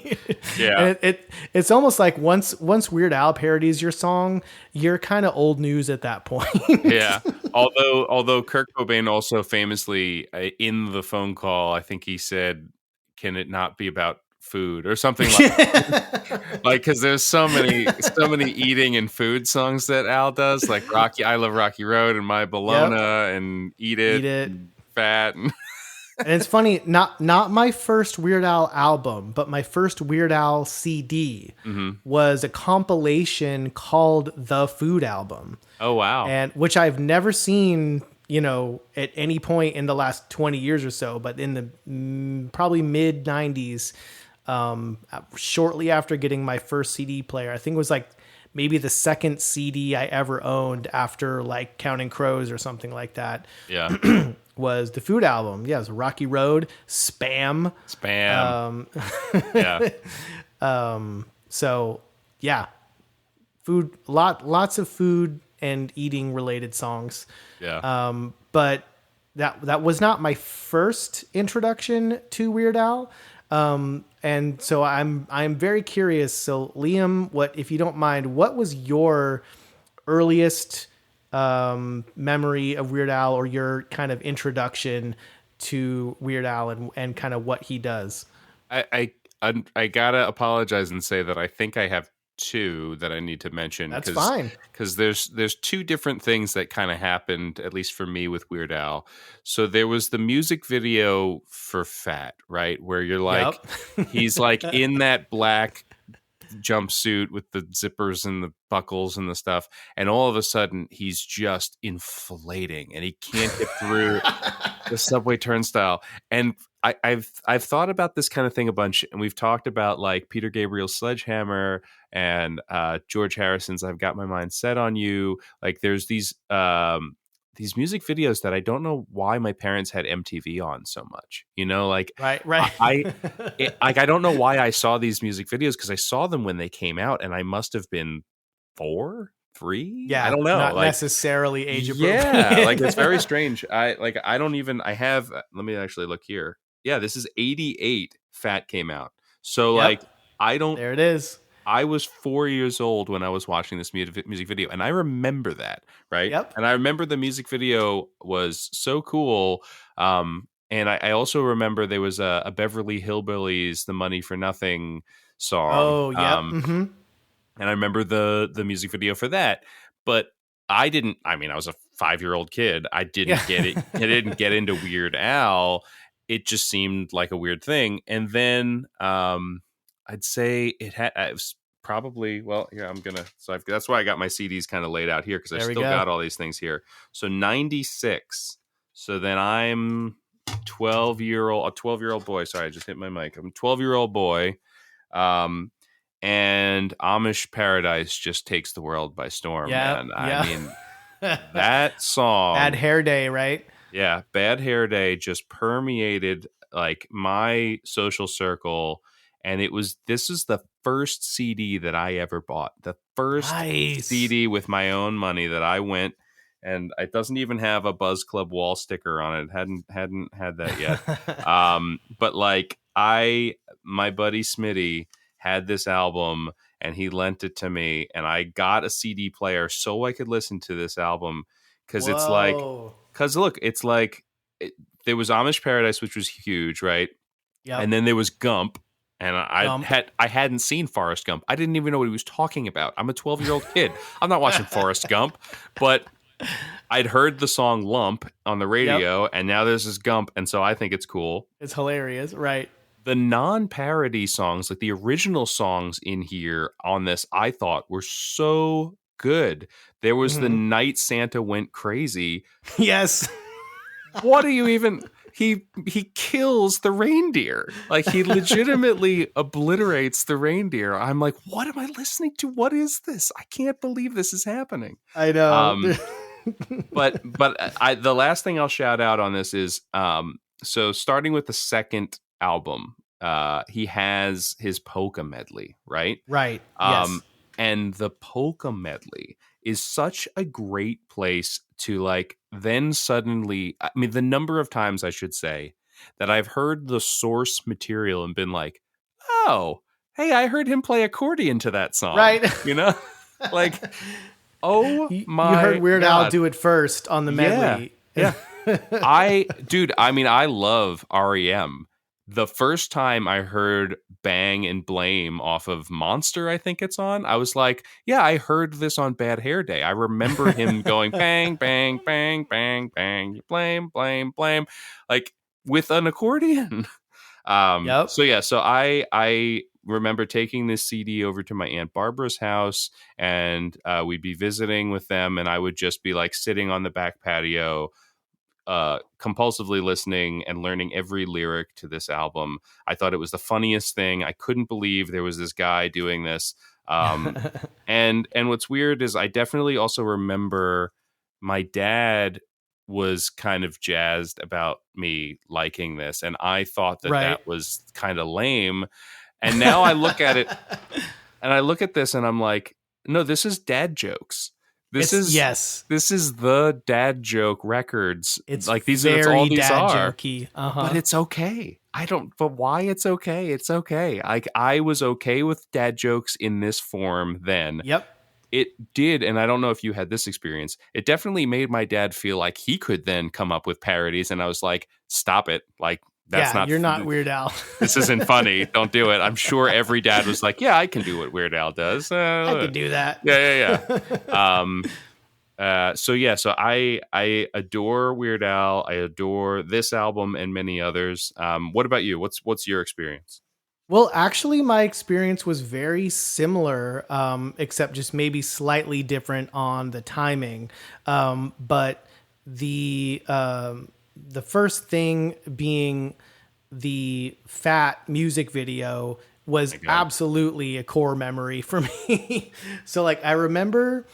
Yeah. And it's almost like once Weird Al parodies your song, you're kind of old news at that point. Yeah. Although Kurt Cobain also famously in the phone call, I think he said, "Can it not be about food?" or something like because there's so many eating and food songs that Al does, like I Love Rocky Road and My Bologna and Eat It, and Fat and And it's funny, not my first Weird Al album, but my first Weird Al CD was a compilation called The Food Album. Oh wow. And which I've never seen, at any point in the last 20 years or so, but in the probably mid 90s, shortly after getting my first CD player, I think it was like maybe the second CD I ever owned after like Counting Crows or something like that. Yeah. Was the Food Album. Yeah, it was Rocky Road, Spam. Yeah. So yeah, food, lots of food and eating related songs. Yeah. But that was not my first introduction to Weird Al. And so I'm very curious. So Liam, if you don't mind, what was your earliest memory of Weird Al, or your kind of introduction to Weird Al and kind of what he does? I gotta apologize and say that I think I have two that I need to mention That's fine. because there's two different things that kind of happened, at least for me, with Weird Al. So there was the music video for Fat, right, where you're like, Yep. he's like in that black jumpsuit with the zippers and the buckles and the stuff, and all of a sudden he's just inflating and he can't get through the subway turnstile. And I've thought about this kind of thing a bunch, and we've talked about like Peter Gabriel's Sledgehammer and George Harrison's I've Got My Mind Set on You. Like there's these music videos that I don't know why my parents had MTV on so much, you know, like Right. I don't know why I saw these music videos, because I saw them when they came out and I must have been 4, 3. Yeah. I don't know. Not like, necessarily age appropriate. yeah, like it's very strange. I have, let me actually look here. Yeah, this is 88 Fat came out. So Yep. like, There it is. I was 4 years old when I was watching this music video, and I remember that, right? Yep. And I remember the music video was so cool. And I also remember there was a Beverly Hillbillies, The Money for Nothing song. Oh, yep. And I remember the music video for that. But I was a 5-year-old kid. I didn't get it. I didn't get into Weird Al. It just seemed like a weird thing. And then I'd say it was probably, well, here that's why I got my CDs kind of laid out here, because I still got all these things here. So 96. So then I'm a 12-year-old boy. Sorry, I just hit my mic. I'm a 12-year-old boy. And Amish Paradise just takes the world by storm, man. I mean, that song. Bad Hair Day, right? Yeah, Bad Hair Day just permeated like my social circle. And this is the first CD that I ever bought. The first CD with my own money that I went, and it doesn't even have a Buzz Club wall sticker on it. Hadn't had that yet. But like my buddy Smitty had this album and he lent it to me, and I got a CD player so I could listen to this album, because there was Amish Paradise, which was huge, right? Yeah. And then there was Gump. And I hadn't seen Forrest Gump. I didn't even know what he was talking about. I'm a 12-year-old kid. I'm not watching Forrest Gump. But I'd heard the song Lump on the radio, and now there's this Gump, and so I think it's cool. It's hilarious, right? The non-parody songs, like the original songs in here on this, I thought were so good. There was The Night Santa Went Crazy. Yes. What do you even... He kills the reindeer. Like, he legitimately obliterates the reindeer. I'm like, what am I listening to? What is this? I can't believe this is happening. I know. But the last thing I'll shout out on this is, so starting with the second album, he has his polka medley, right? Right. Yes. And the polka medley is such a great place to like then suddenly, I mean, the number of times I should say that I've heard the source material and been like, oh, hey, I heard him play accordion to that song. Right. You know, like, oh my, you heard Weird God. Al do it first on the medley. Yeah. I love REM. The first time I heard Bang and Blame off of Monster, I think it's on, I was like, yeah, I heard this on Bad Hair Day. I remember him going bang, bang, bang, bang, bang, blame, blame, blame, like with an accordion. So I remember taking this CD over to my Aunt Barbara's house, and we'd be visiting with them, and I would just be like sitting on the back patio, compulsively listening and learning every lyric to this album. I thought it was the funniest thing. I couldn't believe there was this guy doing this. And what's weird is I definitely also remember my dad was kind of jazzed about me liking this, and I thought that was kind of lame. And now I look at it and I look at this and I'm like, no, this is dad jokes. This is the dad joke records. It's like these very are all these dad are. Jokey. But it's okay. But why it's okay? It's okay. Like, I was okay with dad jokes in this form then. Yep. It did, and I don't know if you had this experience. It definitely made my dad feel like he could then come up with parodies, and I was like, stop it. Like, That's You're not Weird Al. This isn't funny. Don't do it. I'm sure every dad was like, yeah, I can do what Weird Al does. I could do that. So I adore Weird Al. I adore this album and many others. What about you? What's your experience? Well, actually, my experience was very similar, except just maybe slightly different on the timing. But the first thing being the Fat music video was absolutely a core memory for me. So like I remember,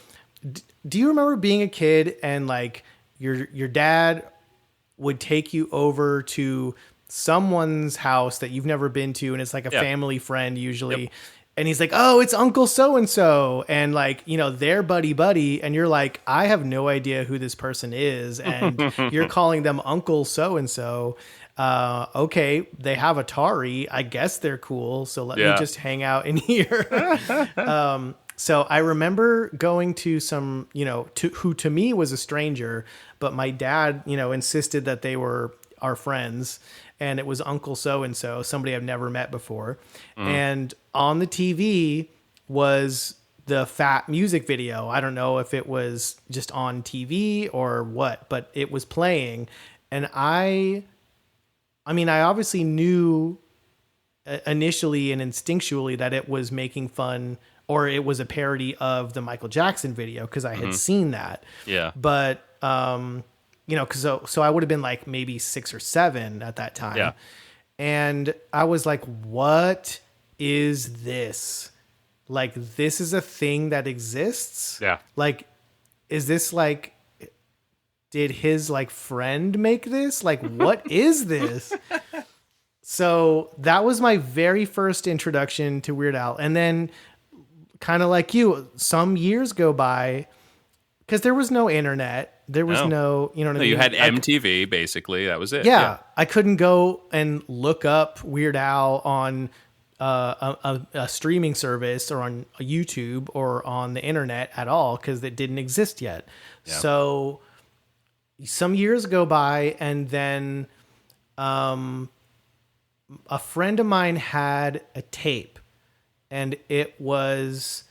do you remember being a kid and like your dad would take you over to someone's house that you've never been to, and it's like a family friend usually. Yep. And he's like, oh, it's Uncle so-and-so. And like, you know, they're buddy. And you're like, I have no idea who this person is. And you're calling them Uncle so-and-so. Okay, they have Atari. I guess they're cool. So let me just hang out in here. So I remember going to some, you know, who to me was a stranger, but my dad, you know, insisted that they were our friends. And it was Uncle so-and-so, somebody I've never met before. And on the TV was the Fat music video. I don't know if it was just on TV or what, but it was playing. And I mean, I obviously knew initially and instinctually that it was making fun, or it was a parody of the Michael Jackson video, because I had seen that. Yeah. But, you know, cause so I would have been like maybe 6 or 7 at that time. Yeah. And I was like, what is this? Like, this is a thing that exists? Yeah. Like, is this like, did his like friend make this? Like, what is this? So that was my very first introduction to Weird Al. And then kind of like you, some years go by, because there was no internet. There was no, you know what I mean? You had MTV, basically. That was it. Yeah. I couldn't go and look up Weird Al on a streaming service or on YouTube or on the internet at all, because it didn't exist yet. Yeah. So some years go by, and then a friend of mine had a tape, and it was...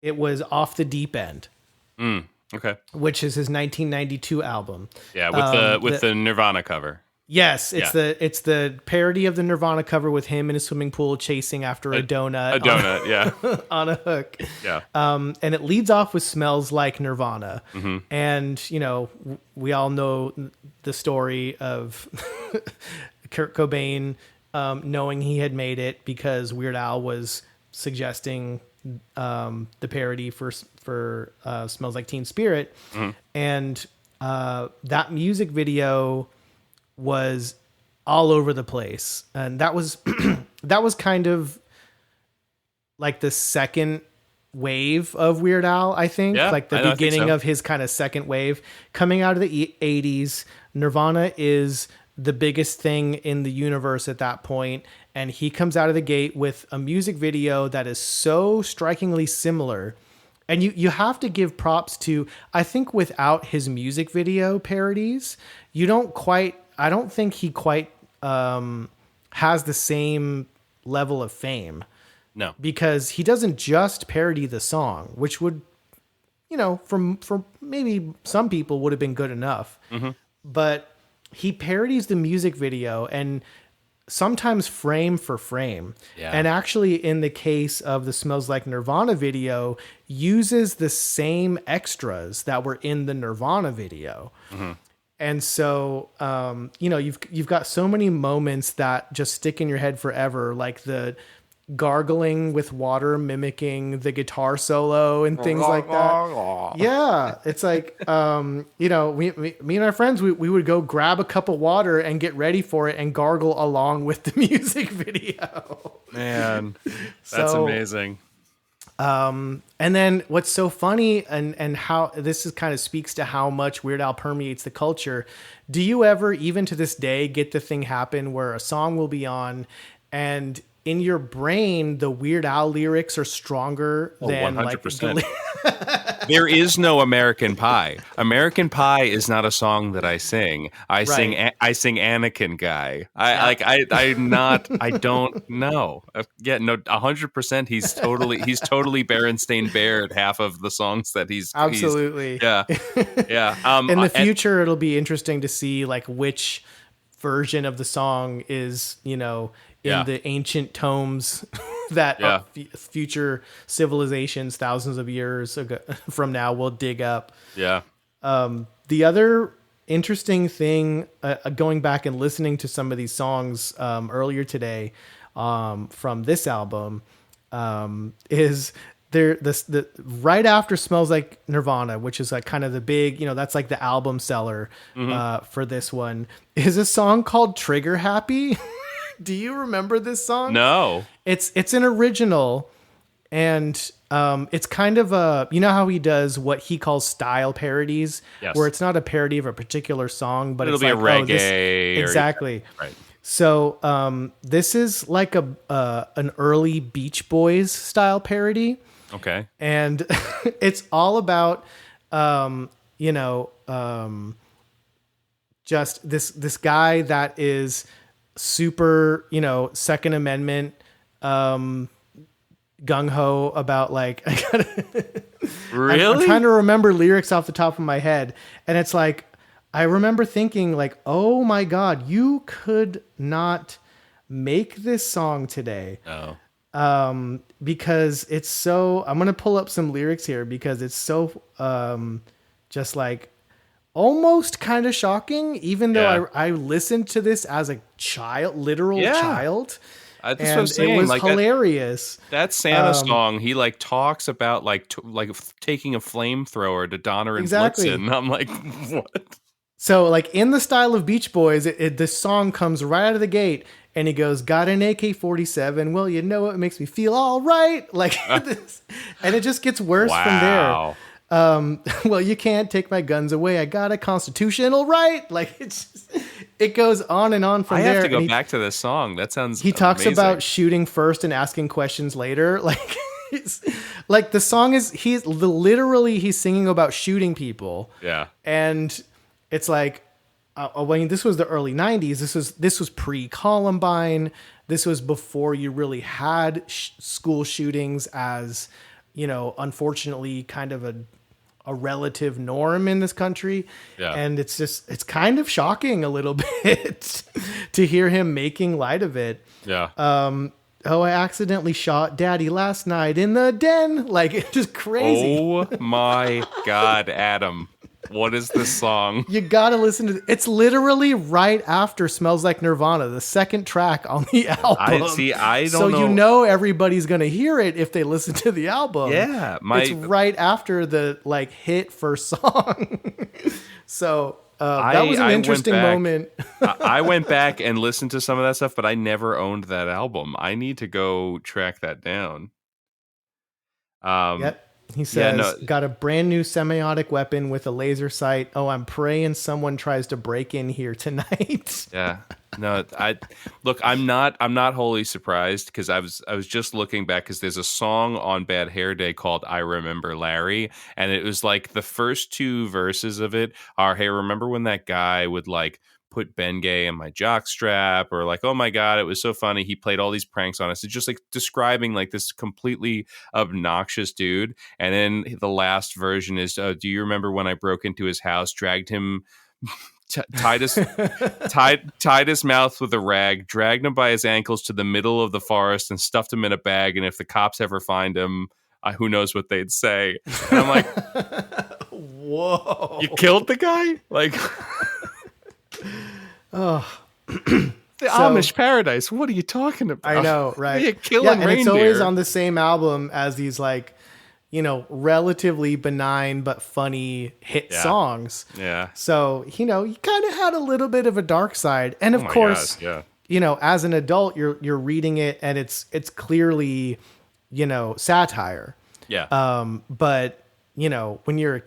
it was Off the Deep End. Okay. Which is his 1992 album. Yeah, with the Nirvana cover. Yes, it's the parody of the Nirvana cover with him in a swimming pool chasing after a donut. A donut, on a hook. Yeah. And it leads off with Smells Like Nirvana. Mm-hmm. And, you know, we all know the story of Kurt Cobain knowing he had made it because Weird Al was suggesting the parody for Smells Like Teen Spirit. Mm-hmm. And that music video was all over the place. And that was that was kind of like the second wave of Weird Al, I think. Yeah, like the beginning of his kind of second wave. Coming out of the 80s, Nirvana is the biggest thing in the universe at that point. And he comes out of the gate with a music video that is so strikingly similar. And you have to give props to, I think without his music video parodies, I don't think he quite has the same level of fame. No. Because he doesn't just parody the song, which would, you know, for maybe some people would have been good enough. Mm-hmm. But he parodies the music video, and sometimes frame for frame. Yeah. And actually, in the case of the Smells Like Nirvana video, uses the same extras that were in the Nirvana video. Mm-hmm. And so, you know, you've got so many moments that just stick in your head forever, like the gargling with water mimicking the guitar solo and things like that. Yeah, it's like, you know, me and our friends, we would go grab a cup of water and get ready for it and gargle along with the music video. Man, that's amazing. And then what's so funny and how this is kind of speaks to how much Weird Al permeates the culture. Do you ever, even to this day, get the thing happen where a song will be on and in your brain, the Weird Al lyrics are stronger than 100%. There is no American Pie. American Pie is not a song that I sing. I sing Anakin Guy. I don't know. Yeah, no, 100%. He's totally Berenstain Baird half of the songs that he's absolutely. Yeah. In the future, it'll be interesting to see like which version of the song is, in the ancient tomes that future civilizations thousands of years ago, from now will dig up. Yeah. The other interesting thing, going back and listening to some of these songs earlier today from this album, is the right after Smells Like Nirvana, which is like kind of the big, that's like the album seller for this one, is a song called Trigger Happy. Do you remember this song? No. It's an original, and it's kind of a, how he does what he calls style parodies, where it's not a parody of a particular song, but it'll be like, a reggae. Exactly. Right. So this is like an early Beach Boys style parody. Okay. And it's all about, just this guy that is super, Second Amendment, gung ho about like, really? I'm trying to remember lyrics off the top of my head. And it's like, I remember thinking like, oh my God, you could not make this song today. Oh. Because it's so, I'm going to pull up some lyrics here because it's so, just like almost kind of shocking, even though I listened to this as a child, literal child. That's what I'm saying. It was like hilarious. That Santa song, he like talks about like taking a flamethrower to Donner and Blitzen. I'm like, what? So like in the style of Beach Boys, this song comes right out of the gate. And he goes, got an AK-47. Well, you know what makes me feel all right. Like this. And it just gets worse from there. Well, you can't take my guns away. I got a constitutional right. Like it goes on and on from there. I have to go back to this song. That sounds He talks about shooting first and asking questions later. Like, like the song is, he's singing about shooting people. Yeah. And it's like, this was the early 90s. This was pre-Columbine. This was before you really had school shootings as, unfortunately kind of a relative norm in this country. Yeah. And it's kind of shocking a little bit to hear him making light of it. Yeah. I accidentally shot Daddy last night in the den. Like, it's just crazy. Oh my God, Adam. What is this song? You gotta listen to it. It's literally right after Smells Like Nirvana, the second track on the album. I don't know. So everybody's gonna hear it if they listen to the album. Yeah. It's right after the like hit first song. So that was an interesting moment. I went back and listened to some of that stuff, but I never owned that album. I need to go track that down. Yep. He says, got a brand new semiotic weapon with a laser sight. Oh, I'm praying someone tries to break in here tonight. Yeah. No, I'm not wholly surprised because I was just looking back because there's a song on Bad Hair Day called I Remember Larry. And it was like the first two verses of it are, hey, remember when that guy would like put Bengay in my jockstrap, or like, oh my God, it was so funny. He played all these pranks on us. It's just like describing like this completely obnoxious dude. And then the last version is, do you remember when I broke into his house, dragged him, tied his mouth with a rag, dragged him by his ankles to the middle of the forest and stuffed him in a bag. And if the cops ever find him, who knows what they'd say. And I'm like, whoa, you killed the guy? Like, oh, the Amish paradise. What are you talking about? I know, right? You're killing reindeer. It's always on the same album as these like, relatively benign but funny hit songs. Yeah. So, you kind of had a little bit of a dark side. And of course, as an adult, you're reading it and it's clearly, satire. Yeah. But, when you're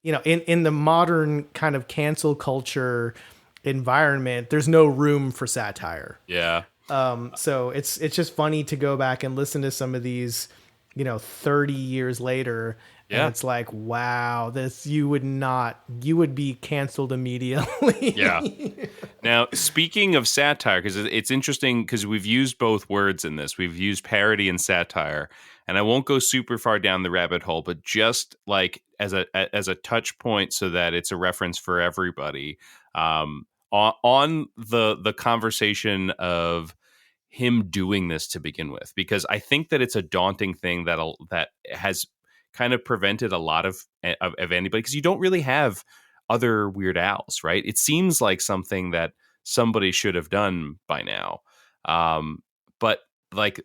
in the modern kind of cancel culture environment, there's no room for satire. Yeah. So it's just funny to go back and listen to some of these, 30 years later, and Yeah. it's like, wow, this you would be canceled immediately. Yeah. Now, speaking of satire, because it's interesting because we've used both words in this. We've used parody and satire, and I won't go super far down the rabbit hole, but just like as a touch point, so that it's a reference for everybody. On the conversation of him doing this to begin with, because I think that it's a daunting thing that has kind of prevented a lot of anybody, because you don't really have other WeirdAls, right? It seems like something that somebody should have done by now. But like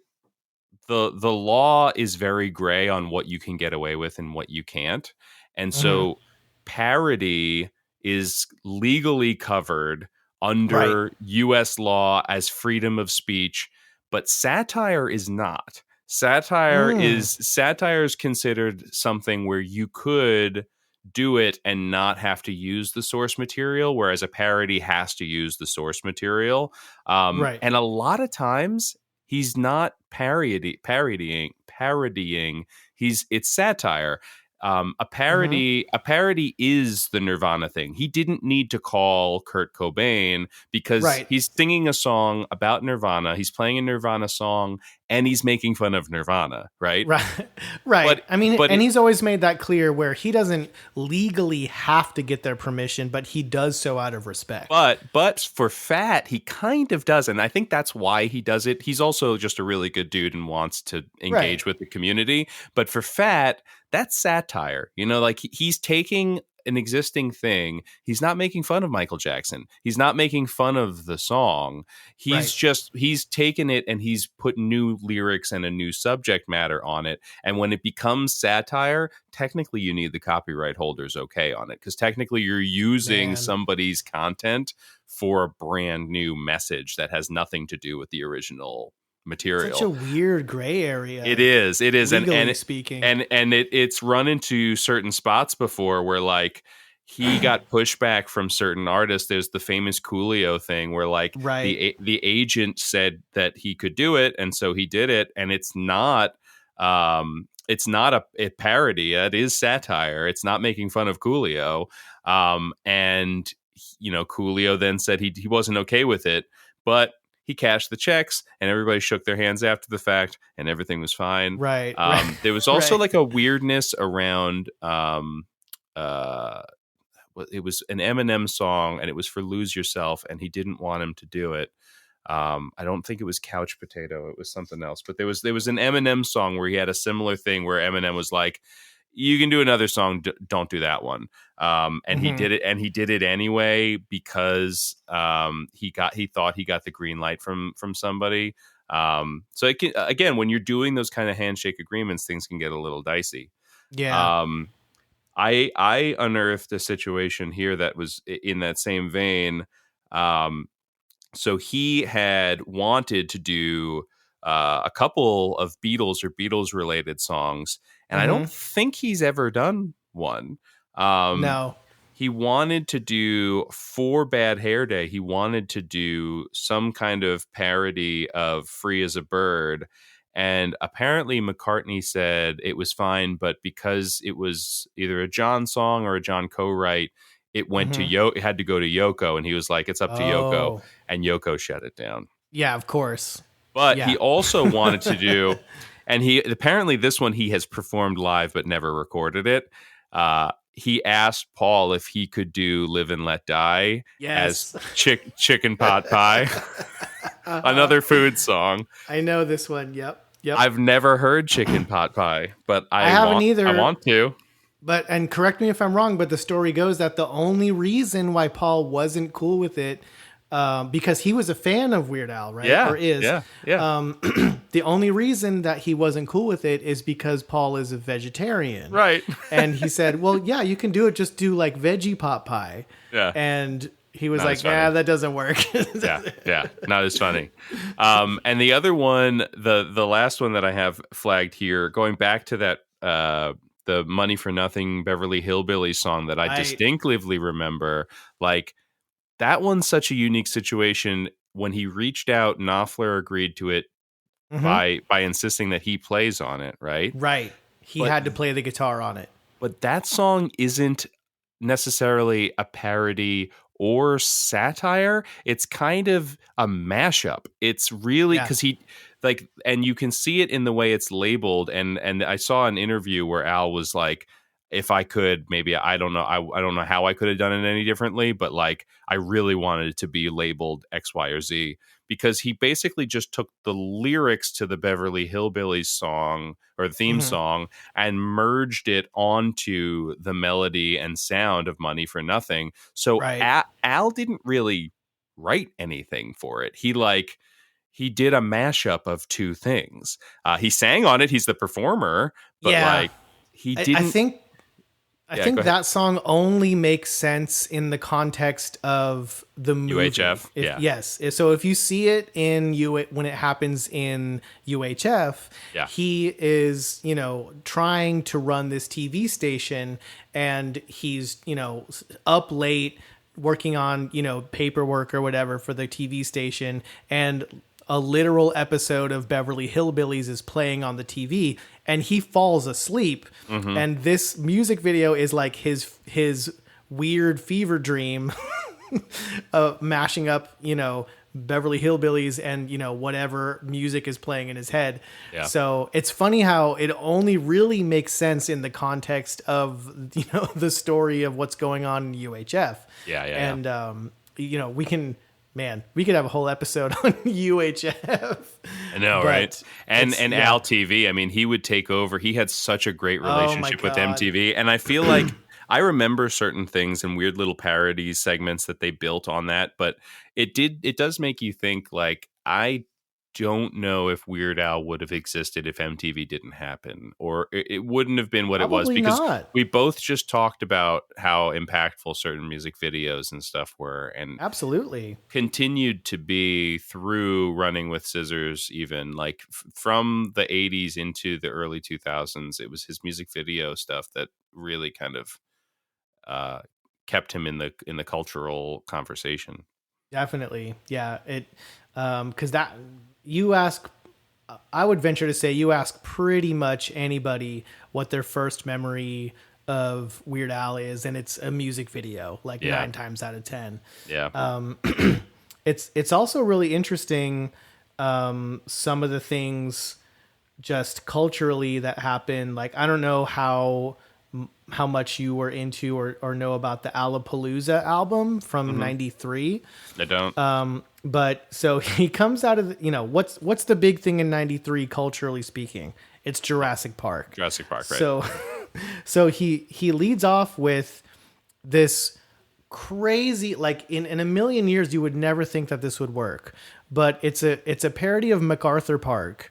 the law is very gray on what you can get away with and what you can't. And Mhm. so parody is legally covered Right. under US law as freedom of speech, but satire is not. Satire is considered something where you could do it and not have to use the source material, whereas a parody has to use the source material. Right. And a lot of times he's not parodying. It's satire. Mhm. A parody is the Nirvana thing. He didn't need to call Kurt Cobain because Right. he's singing a song about Nirvana. He's playing a Nirvana song and he's making fun of Nirvana, right? Right. Right. But I mean, but and he's always made that clear where he doesn't legally have to get their permission, but he does so out of respect. But for Fat, he kind of does, and I think that's why he does it. He's also just a really good dude and wants to Right. engage with the community. But for Fat, that's satire. Like he's taking an existing thing. He's not making fun of Michael Jackson. He's not making fun of the song. Right. He's taken it and he's put new lyrics and a new subject matter on it. And when it becomes satire, technically you need the copyright holders okay on it, because technically you're using Man. somebody's content for a brand new message that has nothing to do with the original Such a material. weird gray area, It is, legally speaking. and it's run into certain spots before where like he got pushback from certain artists. There's the famous Coolio thing where like Right. the agent said that he could do it, and so he did it, and it's not a parody. It is satire. It's not making fun of Coolio. And Coolio then said he wasn't okay with it, but he cashed the checks and everybody shook their hands after the fact and everything was fine. Right. Right. There was also Right. like a weirdness around uh, it was an Eminem song and it was for Lose Yourself and he didn't want him to do it. I don't think it was Couch Potato. It was something else. But there was an Eminem song where he had a similar thing where Eminem was like, you can do another song, don't do that one. And he Mhm. did it, and he did it anyway because he thought he got the green light from somebody. So again, when you're doing those kind of handshake agreements, things can get a little dicey. Yeah. Um, I unearthed a situation here that was in that same vein. So he had wanted to do a couple of Beatles or Beatles related songs, and I don't Mhm. think he's ever done one. Um, No. he wanted to do for Bad Hair Day. He wanted to do some kind of parody of Free as a Bird. And apparently McCartney said it was fine, but because it was either a John song or a John co-write, Mhm. It had to go to Yoko, and he was like, "It's up to Yoko," Oh. and Yoko shut it down. Yeah, of course. But he Yeah. also wanted to do, and he apparently this one he has performed live but never recorded it. He asked Paul if he could do "Live and Let Die" as Yes. chicken pot pie, Uh-huh. another food song. I know this one. Yep. Yep. I've never heard chicken pot pie, but I haven't I either. want to. But, and correct me if I'm wrong, but the story goes that the only reason why Paul wasn't cool with it, because he was a fan of Weird Al, right? Yeah, Or is. yeah. The only reason that he wasn't cool with it is because Paul is a vegetarian. Right. And he said, well, yeah, you can do it. Just do like veggie pot pie. Yeah. And he was Not like, as funny. yeah, that doesn't work. Yeah, not as funny. And the other one, the last one that I have flagged here, going back to that the Money for Nothing Beverly Hillbillies song that I Right. distinctively remember, like that one's such a unique situation. When he reached out, Knopfler agreed to it Hmm. by insisting that he plays on it, right? Right. He But had to play the guitar on it. that song isn't necessarily a parody or satire. It's kind of a mashup. It's really Yeah. because he like, and you can see it in the way it's labeled. And I saw an interview where Al was like, if I could, maybe I don't know, I don't know how I could have done it any differently, but like I really wanted it to be labeled X, Y, or Z, because he basically just took the lyrics to the Beverly Hillbillies song or the theme Hmm. song and merged it onto the melody and sound of Money for Nothing. So Right. Al didn't really write anything for it. He did a mashup of two things. He sang on it. He's the performer, but Yeah. like he I, I didn't. think I Yeah, go think ahead. that song only makes sense in the context of the movie. UHF. If Yeah. yes, so if you see it in when it happens in UHF, Yeah. he is, trying to run this TV station, and he's, up late working on, paperwork or whatever for the TV station, and a literal episode of Beverly Hillbillies is playing on the TV, and he falls asleep. Mm-hmm. And this music video is like his weird fever dream of mashing up, Beverly Hillbillies and, whatever music is playing in his head. Yeah. So it's funny how it only really makes sense in the context of, the story of what's going on in UHF. Yeah. Yeah. And we could have a whole episode on UHF. I know, But right? And yeah. Al TV, I mean, he would take over. He had such a great Oh my relationship with God. MTV, and I feel like I remember certain things and weird little parodies segments that they built on that, but it does make you think, like, I don't know if Weird Al would have existed if MTV didn't happen, or it wouldn't have been what it was, Probably because not. we both just talked about how impactful certain music videos and stuff were, and Absolutely. continued to be through Running with Scissors, even like from the 80s into the early 2000s. It was his music video stuff that really kind of uh, kept him in the cultural conversation. Definitely. Yeah. Because that, you ask, I would venture to say you ask pretty much anybody what their first memory of Weird Al is, and it's a music video, like Yeah. 9 times out of 10. Yeah. It's also really interesting, some of the things just culturally that happen. Like, I don't know how much you were into or know about the Alapalooza album from '93. I don't. But so he comes out of what's the big thing in '93 culturally speaking? It's Jurassic Park. Jurassic Park, right? So he leads off with this crazy, like, in a million years you would never think that this would work, but it's a parody of MacArthur Park,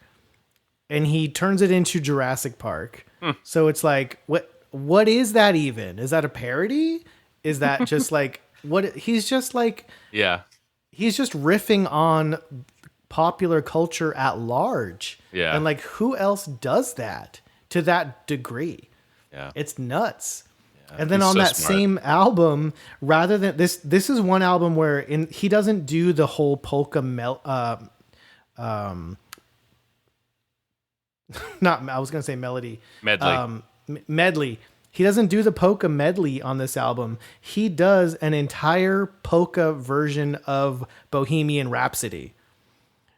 and he turns it into Jurassic Park. So it's like, what is that even? Is that a parody? Is that just like what he's just like? Yeah. He's just riffing on popular culture at large. Yeah. And like, who else does that to that degree? Yeah. It's nuts. And then He's on so that smart. same album, rather than this is one album where he doesn't do the whole polka not, I was going to say melody. Medley. Medley. He doesn't do the polka medley on this album. He does an entire polka version of Bohemian Rhapsody.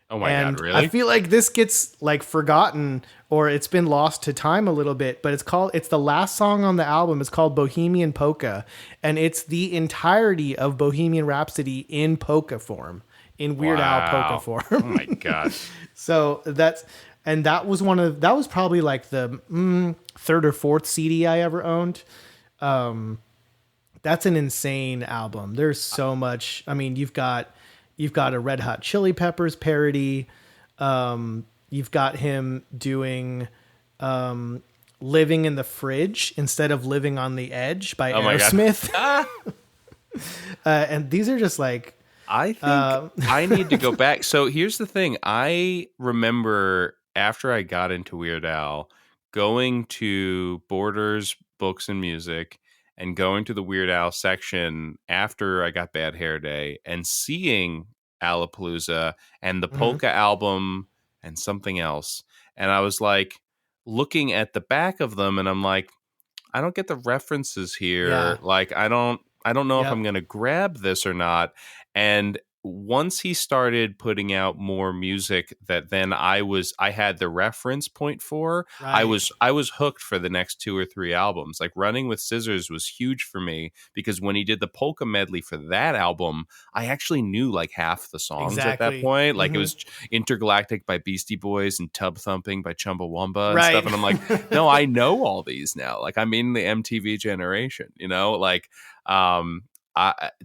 Oh my And God, really? I feel like this gets like forgotten, or it's been lost to time a little bit, but it's the last song on the album. It's called Bohemian Polka, and it's the entirety of Bohemian Rhapsody in polka form, in Weird Al polka form. Oh my God. So that was probably like the third or fourth CD I ever owned. That's an insane album. There's so much. I mean, you've got a Red Hot Chili Peppers parody. You've got him doing Living in the Fridge instead of Living on the Edge by Oh my God. Aerosmith. And these are just like, I think I need to go back. So here's the thing. I remember after I got into Weird Al, going to Borders Books and Music and going to the Weird Al section after I got Bad Hair Day and seeing Alapalooza and the Hmm. Polka album and something else. And I was like looking at the back of them and I'm like, I don't get the references here. Yeah. Like I don't know if I'm Yep. going to grab this or not. And once he started putting out more music that then I had the reference point for, Right. I was hooked for the next 2 or 3 albums. Like Running with Scissors was huge for me because when he did the polka medley for that album, I actually knew like half the songs at that Exactly. point. Like it Hmm. was Intergalactic by Beastie Boys and Tub Thumping by Chumbawamba and stuff. Right. And I'm like, no, I know all these now. Like I'm in the MTV generation, you know, like,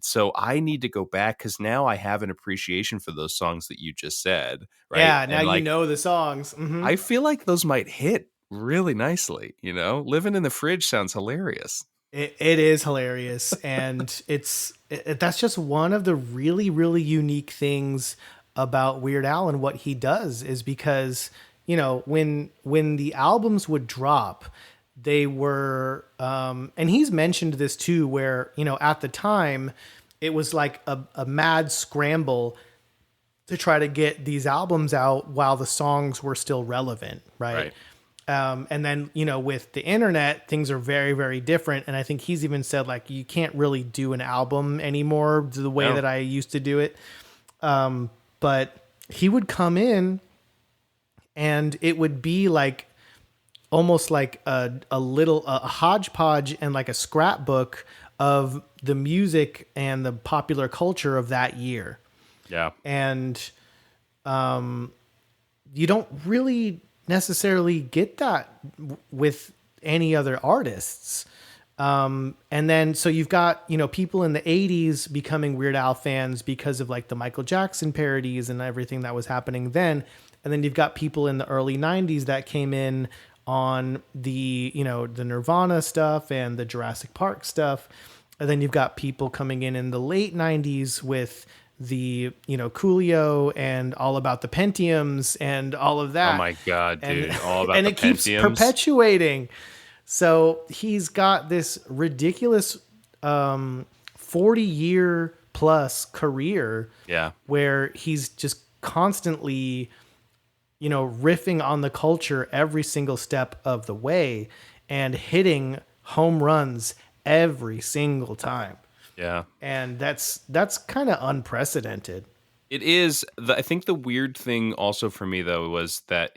so I need to go back because now I have an appreciation for those songs that you just said, right? Yeah. Now And you like, know the songs. Hmm. I feel like those might hit really nicely, you know? Living in the Fridge sounds hilarious. It is hilarious, and that's just one of the really really unique things about Weird Al and what he does is because when the albums would drop, they were and he's mentioned this too, where at the time it was like a mad scramble to try to get these albums out while the songs were still relevant, right? Right. And then, with the internet, things are very, very different. And I think he's even said, like, you can't really do an album anymore the way No. that I used to do it. But he would come in and it would be like almost like a hodgepodge and like a scrapbook of the music and the popular culture of that year. Yeah. And you don't really necessarily get that with any other artists. And then so you've got people in the 80s becoming Weird Al fans because of like the Michael Jackson parodies and everything that was happening then. And then you've got people in the early 90s that came in on the the Nirvana stuff and the Jurassic Park stuff. And then you've got people coming in the late 90s with the Coolio and All About the Pentiums and all of that. Oh my God, dude. And All about and the it keeps Pentiums. perpetuating. So he's got this ridiculous 40-year plus career Yeah. where he's just constantly riffing on the culture every single step of the way and hitting home runs every single time. Yeah. And that's kind of unprecedented. It is. I think the weird thing also for me though was that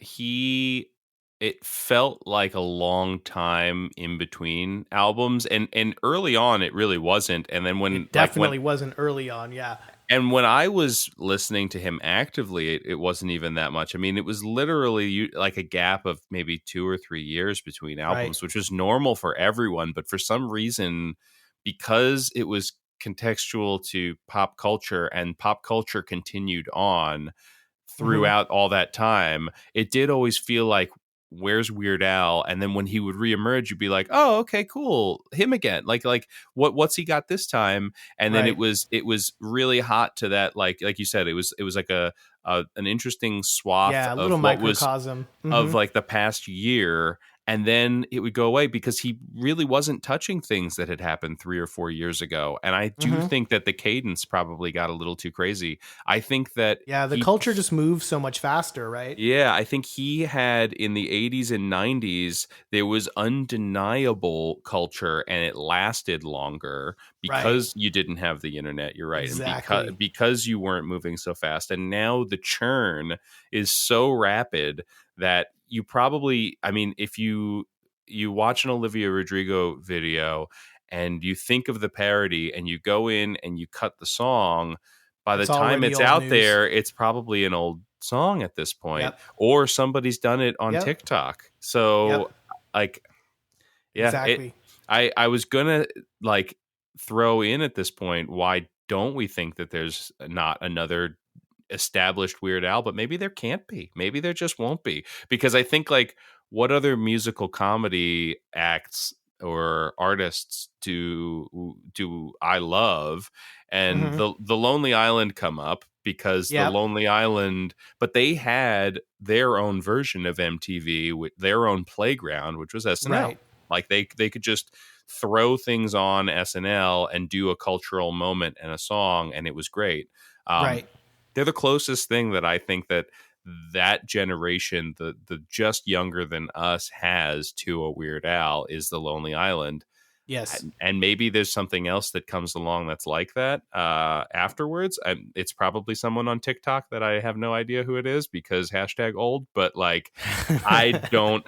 it felt like a long time in between albums, and early on it really wasn't. And then It definitely wasn't early on, yeah. when I was listening to him actively, it wasn't even that much. I mean, it was literally like a gap of maybe 2 or 3 years between Right. albums, which was normal for everyone. But for some reason, because it was contextual to pop culture and pop culture continued on Hmm. throughout all that time, it did always feel like, where's Weird Al? And then when he would reemerge, you'd be like, oh, okay, cool, him again. Like what's he got this time? And then Right. it was really hot to that, like you said, it was like an interesting swath Yeah, a of little what was microcosm. of Hmm. like the past year, and then it would go away because he really wasn't touching things that had happened 3 or 4 years ago. And I do Hmm. think that the cadence probably got a little too crazy. I think that Yeah, the culture just moves so much faster, right? yeah, I think he had in the 80s and 90s, there was undeniable culture and it lasted longer Right. because you didn't have the internet. You're right. And Exactly. because you weren't moving so fast. And now the churn is so rapid that you probably, I mean, if you watch an Olivia Rodrigo video and you think of the parody and you go in and you cut the song, by the It's time already it's old out news. there, it's probably an old song at this point, Yep. or somebody's done it on Yep. TikTok. Yep. So, like, yeah, Exactly. I was gonna like throw in at this point, why don't we think that there's not another established Weird Al? But maybe there can't be. Maybe there just won't be, because I think like what other musical comedy acts or artists do I love? And Hmm. the Lonely Island come up because the Yep. Lonely Island, but they had their own version of MTV with their own playground, which was SNL. Right. Like they could just throw things on SNL and do a cultural moment and a song, and it was great. Um, Right. they're the closest thing that I think that generation, the just younger than us, has to a Weird Al is the Lonely Island. Yes. And maybe there's something else that comes along that's like that afterwards. It's probably someone on TikTok that I have no idea who it is because hashtag old. But like, I don't.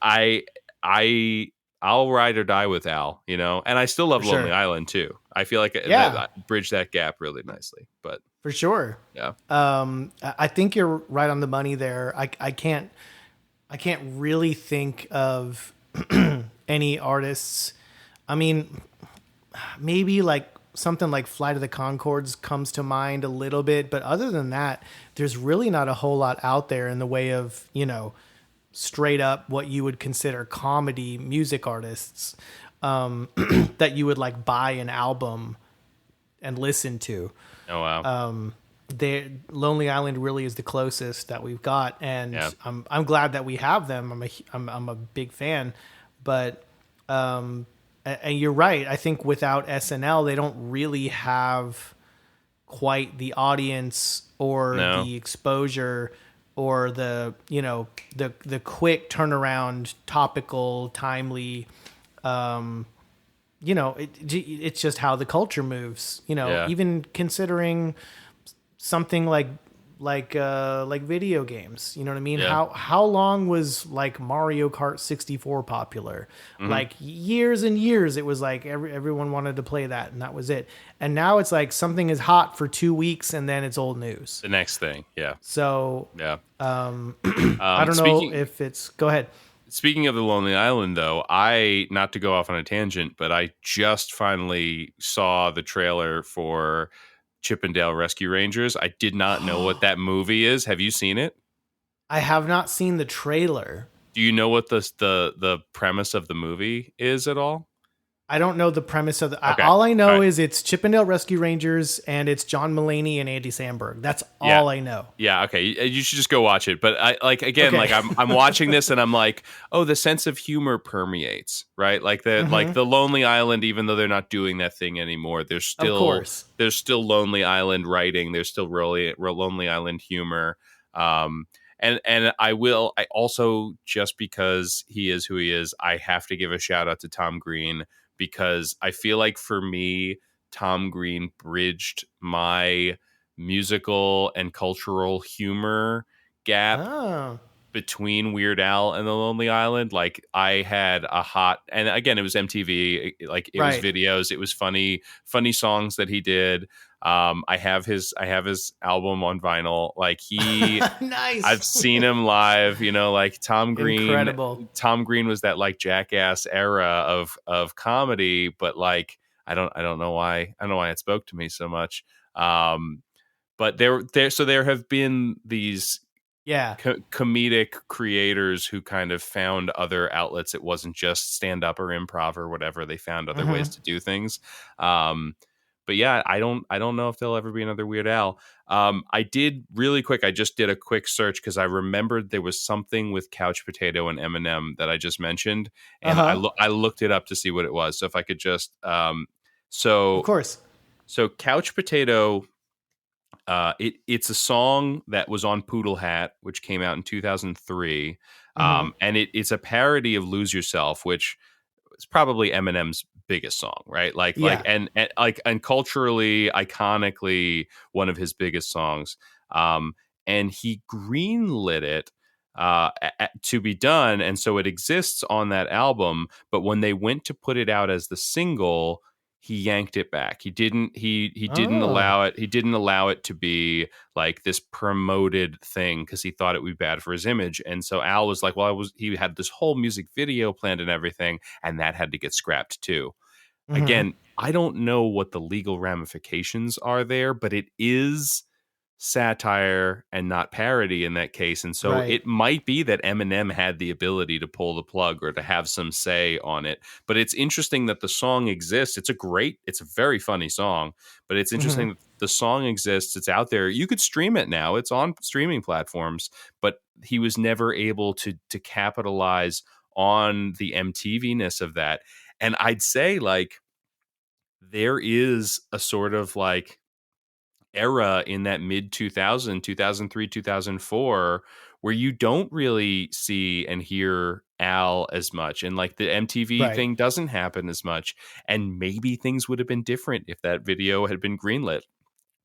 I I I'll ride or die with Al, and I still For love Lonely sure. Island too. I feel like that Yeah, I bridge that gap really nicely. But for sure. yeah, I think you're right on the money there. I can't really think of any artists. I mean, maybe like something like Flight of the Concords comes to mind a little bit, but other than that, there's really not a whole lot out there in the way of, straight up what you would consider comedy music artists that you would like buy an album and listen to. oh wow, Lonely Island really is the closest that we've got, and yeah, I'm glad that we have them. I'm a big fan, but and you're right. I think without SNL, they don't really have quite the audience or no, the exposure or the quick turnaround, topical, timely. It's just how the culture moves. yeah, Even considering something like video games. You know what I mean? yeah, How long was like Mario Kart 64 popular? hmm Like years and years. It was like everyone wanted to play that, and that was it. And now it's like something is hot for 2 weeks, and then it's old news. the next thing, yeah, So yeah. I don't know if it's. Go ahead. Speaking of the Lonely Island, though, not to go off on a tangent, but I just finally saw the trailer for Chippendale Rescue Rangers. I did not know what that movie is. Have you seen it? I have not seen the trailer. Do you know what the premise of the movie is at all? I don't know the premise of the. Okay. All I All know right. is it's Chippendale Rescue Rangers and it's John Mulaney and Andy Samberg. That's Yeah. all I know. Yeah, okay. You should just go watch it. But I like again, Okay. like I'm watching this and I'm like, oh, the sense of humor permeates, right? Like the Lonely Island, even though they're not doing that thing anymore, Of course. there's still Lonely Island writing, there's still really Lonely Island humor. And I also, just because he is who he is, I have to give a shout out to Tom Green, because I feel like for me, Tom Green bridged my musical and cultural humor gap Oh, between Weird Al and the Lonely Island. Like I had and again, it was MTV, like it was right. videos, it was funny songs that he did. I have his album on vinyl. Like I've Nice. seen him live, like Tom Green. Incredible. Tom Green was that like Jackass era of comedy, but like I don't know why. I don't know why it spoke to me so much. But there have been these Yeah. comedic creators who kind of found other outlets. It wasn't just stand up or improv or whatever. They found other ways to do things. But yeah, I don't know if there'll ever be another Weird Al. I did really quick. I just did a quick search because I remembered there was something with Couch Potato and Eminem that I just mentioned, and Uh-huh. I looked it up to see what it was. So if I could just Of so course. so Couch Potato. It's a song that was on Poodle Hat, which came out in 2003, Hmm. and it's a parody of "Lose Yourself," which is probably Eminem's biggest song, right? Like Yeah. and culturally, iconically, one of his biggest songs. And he greenlit it to be done, and so it exists on that album. But when they went to put it out as the single, he yanked it back. He didn't Oh. allow it. He didn't allow it to be like this promoted thing because he thought it would be bad for his image. And so Al was like, well, he had this whole music video planned and everything, and that had to get scrapped too. Hmm. Again, I don't know what the legal ramifications are there, but it is satire and not parody in that case. And so Right. it might be that Eminem had the ability to pull the plug or to have some say on it. But it's interesting that the song exists. It's a very funny song, but it's Hmm. interesting that the song exists. It's out there. You could stream it now. It's on streaming platforms, but he was never able to capitalize on the MTV-ness of that. And I'd say like there is a sort of like era in that mid 2003, 2004 where you don't really see and hear Al as much, and like the MTV Right. thing doesn't happen as much, and maybe things would have been different if that video had been greenlit.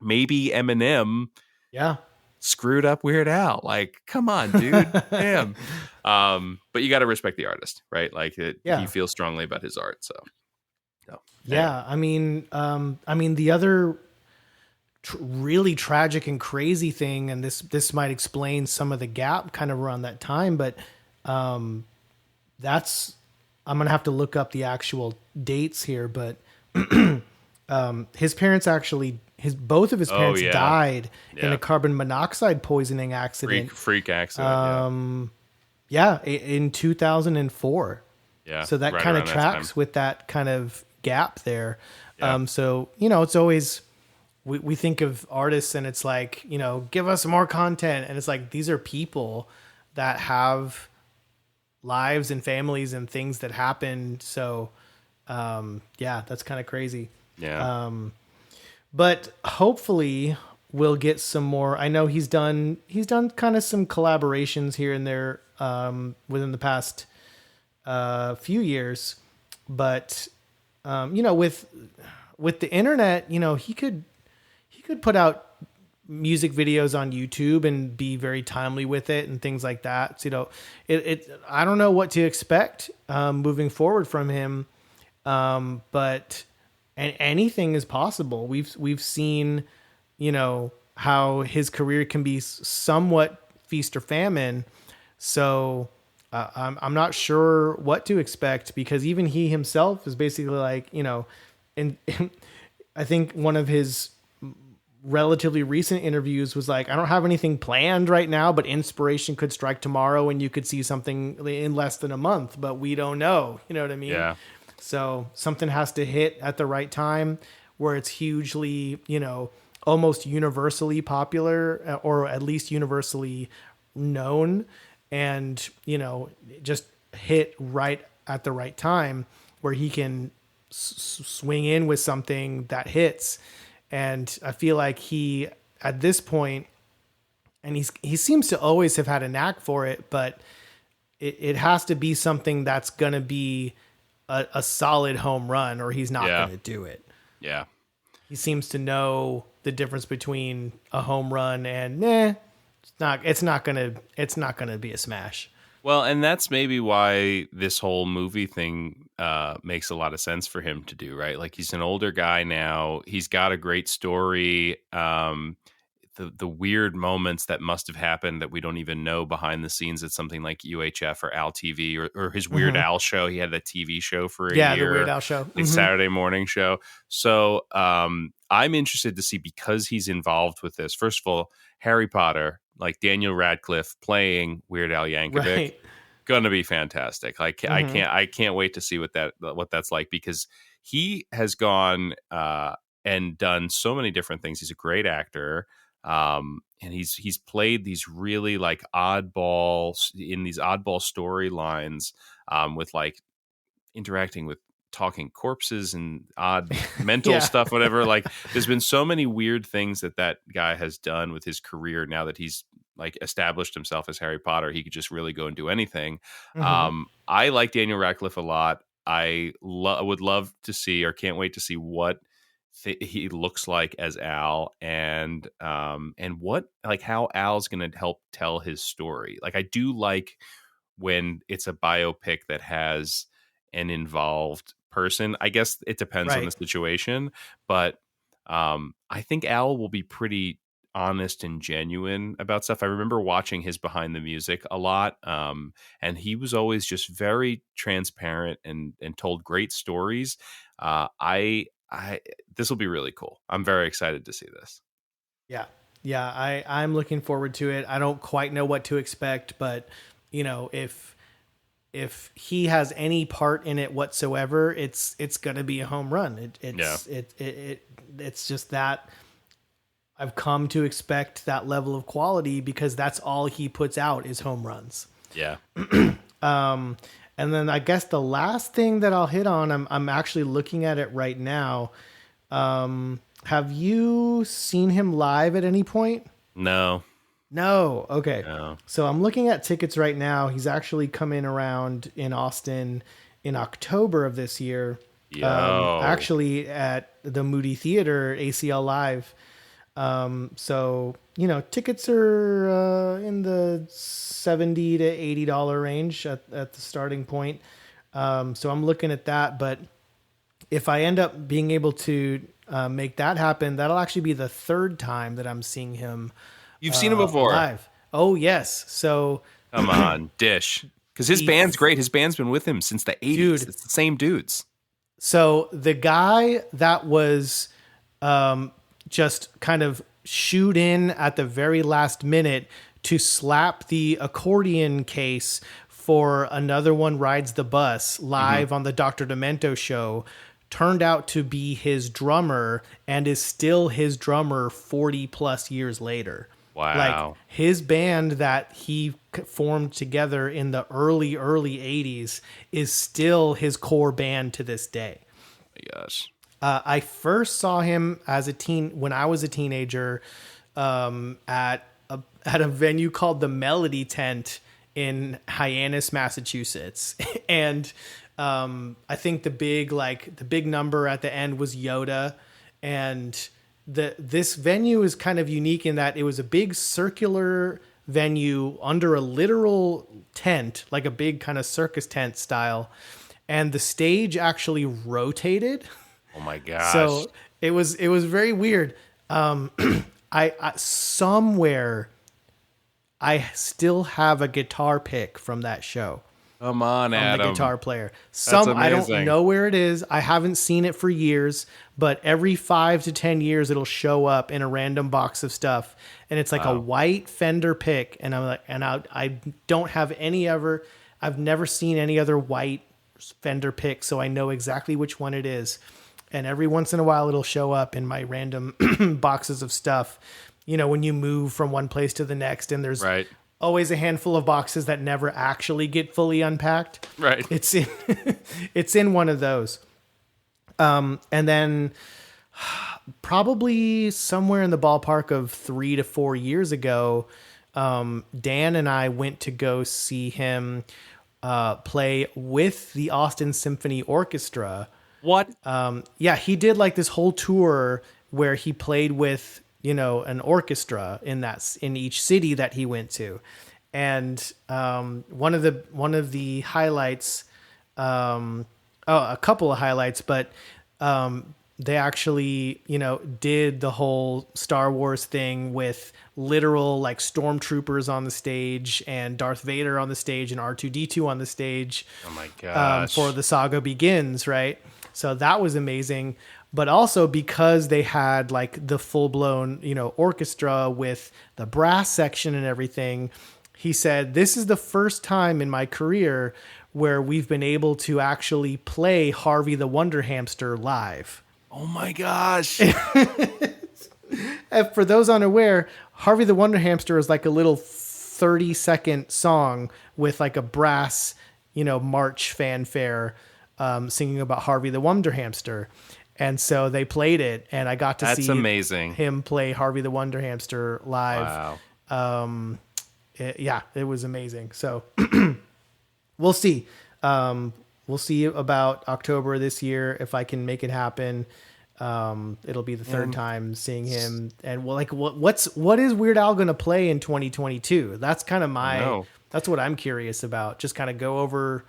Maybe Eminem Yeah. screwed up Weird Al. Like, come on, dude. Damn. But you got to respect the artist, right? Like he Yeah. feels strongly about his art. So anyway. Yeah. I mean, the other really tragic and crazy thing, and this might explain some of the gap kind of around that time, but that's I'm gonna have to look up the actual dates here, but his parents actually both of his Oh parents yeah. died in Yeah. a carbon monoxide poisoning accident. Freak accident. In 2004. Yeah. So that Right kind of around that tracks time. with that kind of gap there. Yeah. So, you know, it's always, we think of artists and it's like, you know, give us more content. And it's like, these are people that have lives and families and things that happen. So, yeah, that's kind of crazy. Yeah. But hopefully we'll get some more. I know he's done kind of some collaborations here and there, within the past, few years, but, you know, with the internet, you know, he could put out music videos on YouTube and be very timely with it and things like that. So, you know, I don't know what to expect, moving forward from him. But anything is possible. We've seen, you know, how his career can be somewhat feast or famine. So, I'm not sure what to expect, because even he himself is basically like, you know, and I think one of his relatively recent interviews was like, I don't have anything planned right now, but inspiration could strike tomorrow and you could see something in less than a month, but we don't know. You know what I mean? Yeah. So something has to hit at the right time where it's hugely, you know, almost universally popular, or at least universally known, and, you know, just hit right at the right time where he can swing in with something that hits. And I feel like he, at this point, and he seems to always have had a knack for it, but it has to be something that's going to be a solid home run, or he's not going to do it. Yeah. He seems to know the difference between a home run and it's not going to be a smash. Well, and that's maybe why this whole movie thing makes a lot of sense for him to do, right? Like, he's an older guy now. He's got a great story. The weird moments that must have happened that we don't even know behind the scenes at something like UHF or Al TV, or his Weird Al show. He had that TV show for a year. The Weird Al show. The Saturday morning show. So I'm interested to see, because he's involved with this. First of all, Harry Potter, like Daniel Radcliffe playing Weird Al Yankovic, Right. gonna be fantastic. Like, I can't wait to see what that's like, because he has gone and done so many different things. He's a great actor. And he's played these really like oddball storylines, with like interacting with talking corpses and odd mental stuff, whatever. Like, there's been so many weird things that guy has done with his career. Now that he's like established himself as Harry Potter, he could just really go and do anything. I like Daniel Radcliffe a lot. I would love to see, or can't wait to see, what he looks like as Al, and what, like, how Al's going to help tell his story. Like, I do like when it's a biopic that has an involved person. I guess it depends on the situation, but I think Al will be pretty honest and genuine about stuff. I remember watching his Behind the Music a lot, and he was always just very transparent and told great stories. This will be really cool. I'm very excited to see this. Yeah. I'm looking forward to it. I don't quite know what to expect, but, you know, if he has any part in it whatsoever, it's going to be a home run. It's just that I've come to expect that level of quality, because that's all he puts out is home runs. Yeah. And And then I guess the last thing that I'll hit on, I'm actually looking at it right now. Have you seen him live at any point? No. No. Okay. No. So I'm looking at tickets right now. He's actually coming around in Austin in October of this year. Yo. Actually at the Moody Theater, ACL Live. So, tickets are in the $70 to $80 range at the starting point. So I'm looking at that. But if I end up being able to make that happen, that'll actually be the third time that I'm seeing him. You've seen him before. Live. Oh, yes. So come on, Dish. Because his band's great. His band's been with him since the 80s. Dude. It's the same dudes. So the guy that was just kind of shoot in at the very last minute to slap the accordion case for Another One Rides the Bus live on the Dr. Demento show turned out to be his drummer and is still his drummer 40 plus years later. Wow. Like his band that he formed together in the early 80s is still his core band to this day. Yes. I first saw him as a teen when I was a teenager at a venue called the Melody Tent in Hyannis, Massachusetts. And I think the big number at the end was Yoda. And this venue is kind of unique in that it was a big circular venue under a literal tent, like a big kind of circus tent style. And the stage actually rotated. Oh my gosh. So it was very weird. I somewhere I still have a guitar pick from that show. Come on, Adam. The guitar player. I don't know where it is. I haven't seen it for years, but every 5 to 10 years it'll show up in a random box of stuff, and it's like a white Fender pick, and I'm like, I don't have any ever. I've never seen any other white Fender pick, so I know exactly which one it is. And every once in a while it'll show up in my random boxes of stuff. When you move from one place to the next, and there's always a handful of boxes that never actually get fully unpacked. Right. It's in one of those. And then probably somewhere in the ballpark of 3 to 4 years ago, Dan and I went to go see him play with the Austin Symphony Orchestra. What? Yeah, he did like this whole tour where he played with an orchestra in each city that he went to. And one of the highlights, a couple of highlights, but they actually, did the whole Star Wars thing with literal like stormtroopers on the stage and Darth Vader on the stage and R2-D2 on the stage. Oh my gosh. For The Saga Begins, right? So that was amazing. But also because they had like the full blown, orchestra with the brass section and everything, he said, this is the first time in my career where we've been able to actually play Harvey the Wonder Hamster live. Oh my gosh. And for those unaware, Harvey the Wonder Hamster is like a little 30-second song with like a brass, march fanfare singing about Harvey the Wonder Hamster. And so they played it, and I got to see amazing. Him play Harvey the Wonder Hamster live. Wow. It was amazing. So we'll see. We'll see about October this year if I can make it happen. It'll be the third time seeing him. And what is Weird Al going to play in 2022? That's kind of that's what I'm curious about. Just kind of go over,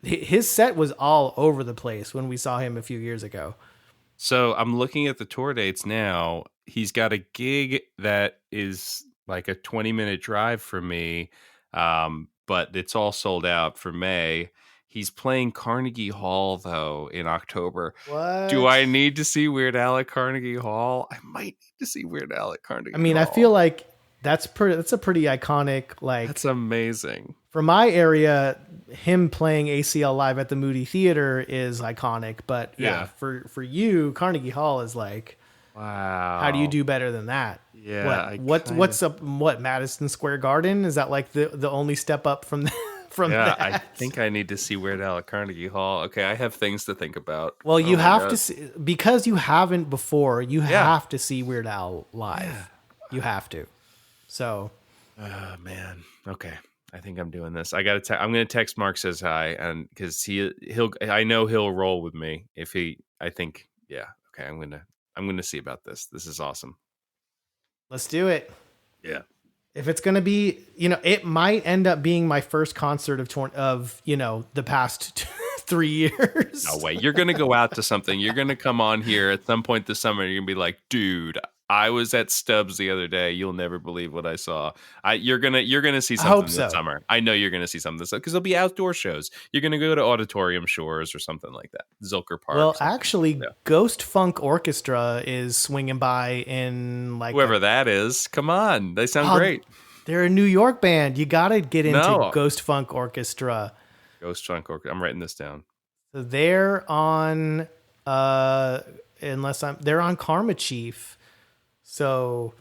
his set was all over the place when we saw him a few years ago. So I'm looking at the tour dates now. He's got a gig that is like a 20-minute drive from me, but it's all sold out for May. He's playing Carnegie Hall, though, in October. What? Do I need to see Weird Al at Carnegie Hall? I might need to see Weird Al at Carnegie Hall. I feel like that's a pretty iconic. Like, that's amazing. For my area, him playing ACL live at the Moody Theater is iconic. But for you, Carnegie Hall is like, wow. How do you do better than that? Yeah. What's up? What, Madison Square Garden? Is that like the only step up from from Yeah, that. I think I need to see Weird Al at Carnegie Hall. Okay, I have things to think about. Well, you my have God. to see, because you haven't before. You have to see Weird Al live. Yeah. You have to. So, Oh man. Okay. I think I'm doing this. I'm gonna text Mark says hi, and because I know he'll roll with me if he. I think yeah. Okay. I'm gonna see about this. This is awesome. let's do it. Yeah. If it's going to be, it might end up being my first concert of the past 3 years. No way. You're going to go out to something. You're going to come on here at some point this summer. You're going to be like, dude, I was at Stubbs the other day. You'll never believe what I saw. You're gonna see something this summer. I know you're gonna see something this summer because there'll be outdoor shows. You're gonna go to Auditorium Shores or something like that. Zilker Park. Well, actually, Ghost Funk Orchestra is swinging by in whoever that is. Come on, they sound great. They're a New York band. You got to get into Ghost Funk Orchestra. Ghost Funk Orchestra. I'm writing this down. So they're on, they're on Karma Chief. So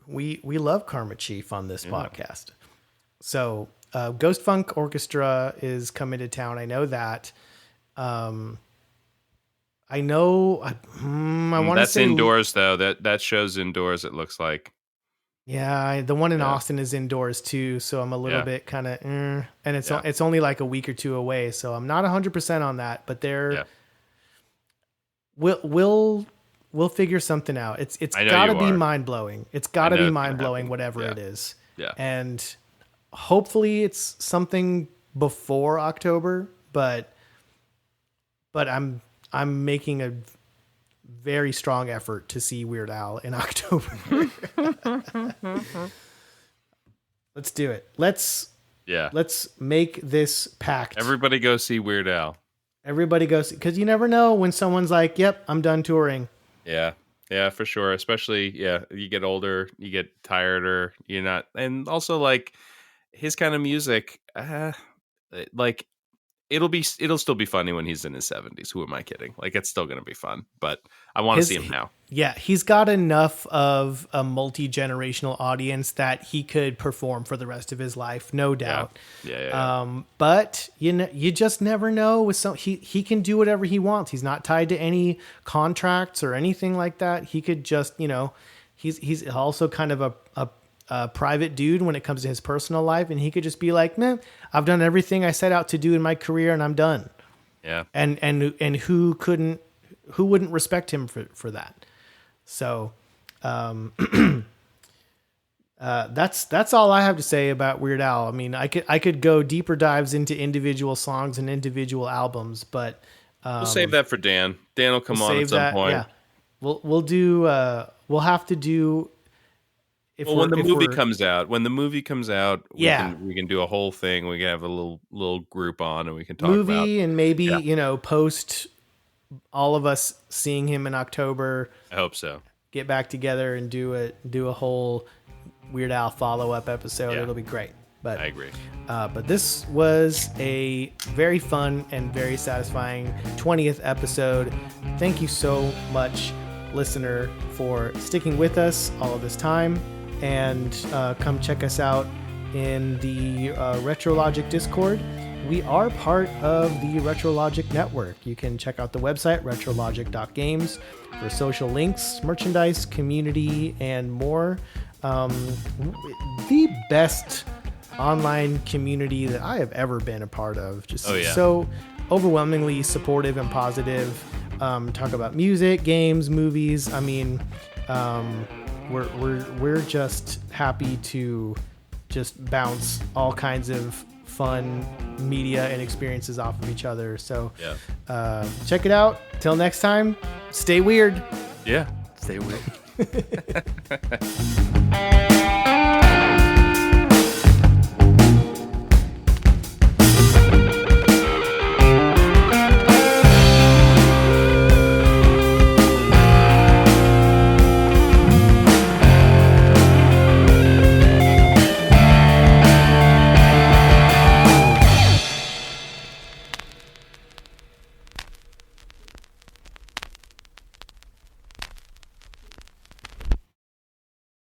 we love Karma Chief on this podcast. So Ghost Funk Orchestra is coming to town. I know that. I want to say that's indoors though. That show's indoors. It looks like. Yeah, the one in Austin is indoors too. So I'm a little bit kind of, and it's only like a week or two away. So I'm not 100% on that, but we'll figure something out. It's got to be mind blowing. It's got to be mind blowing, whatever it is. Yeah. And hopefully it's something before October, but I'm making a very strong effort to see Weird Al in October. Let's do it. Let's make this pact. Everybody go see Weird Al. Everybody go see, because you never know when someone's like, "Yep, I'm done touring." Yeah, for sure. Especially, you get older, you get tireder. You're not, and also like his kind of music, like it'll still be funny when he's in his 70s. Who am I kidding? Like it's still gonna be fun, but I want to see him now. Yeah, he's got enough of a multi-generational audience that he could perform for the rest of his life, no doubt. Yeah. But you just never know with he can do whatever he wants. He's not tied to any contracts or anything like that. He could just, he's also kind of a private dude when it comes to his personal life, and he could just be like, "Man, I've done everything I set out to do in my career and I'm done." Yeah. And who wouldn't respect him for that? So, that's all I have to say about Weird Al. I mean, I could go deeper dives into individual songs and individual albums, but we'll save that for Dan. Dan will come on at some point. Yeah, we'll have to do. When the movie comes out, we can do a whole thing. We can have a little group on, and we can talk about and maybe post all of us seeing him in October. I hope so. Get back together and do a whole Weird Al follow-up episode. It'll be great. But I agree. But this was a very fun and very satisfying 20th episode. Thank you so much, listener, for sticking with us all of this time. And come check us out in the RetroLogic Discord. We are part of the RetroLogic network. You can check out the website, retrologic.games, for social links, merchandise, community, and more. The best online community that I have ever been a part of. Just so overwhelmingly supportive and positive. Talk about music, games, movies. I mean, we're just happy to just bounce all kinds of fun media and experiences off of each other. So check it out. Till next time, stay weird. Yeah, stay weird.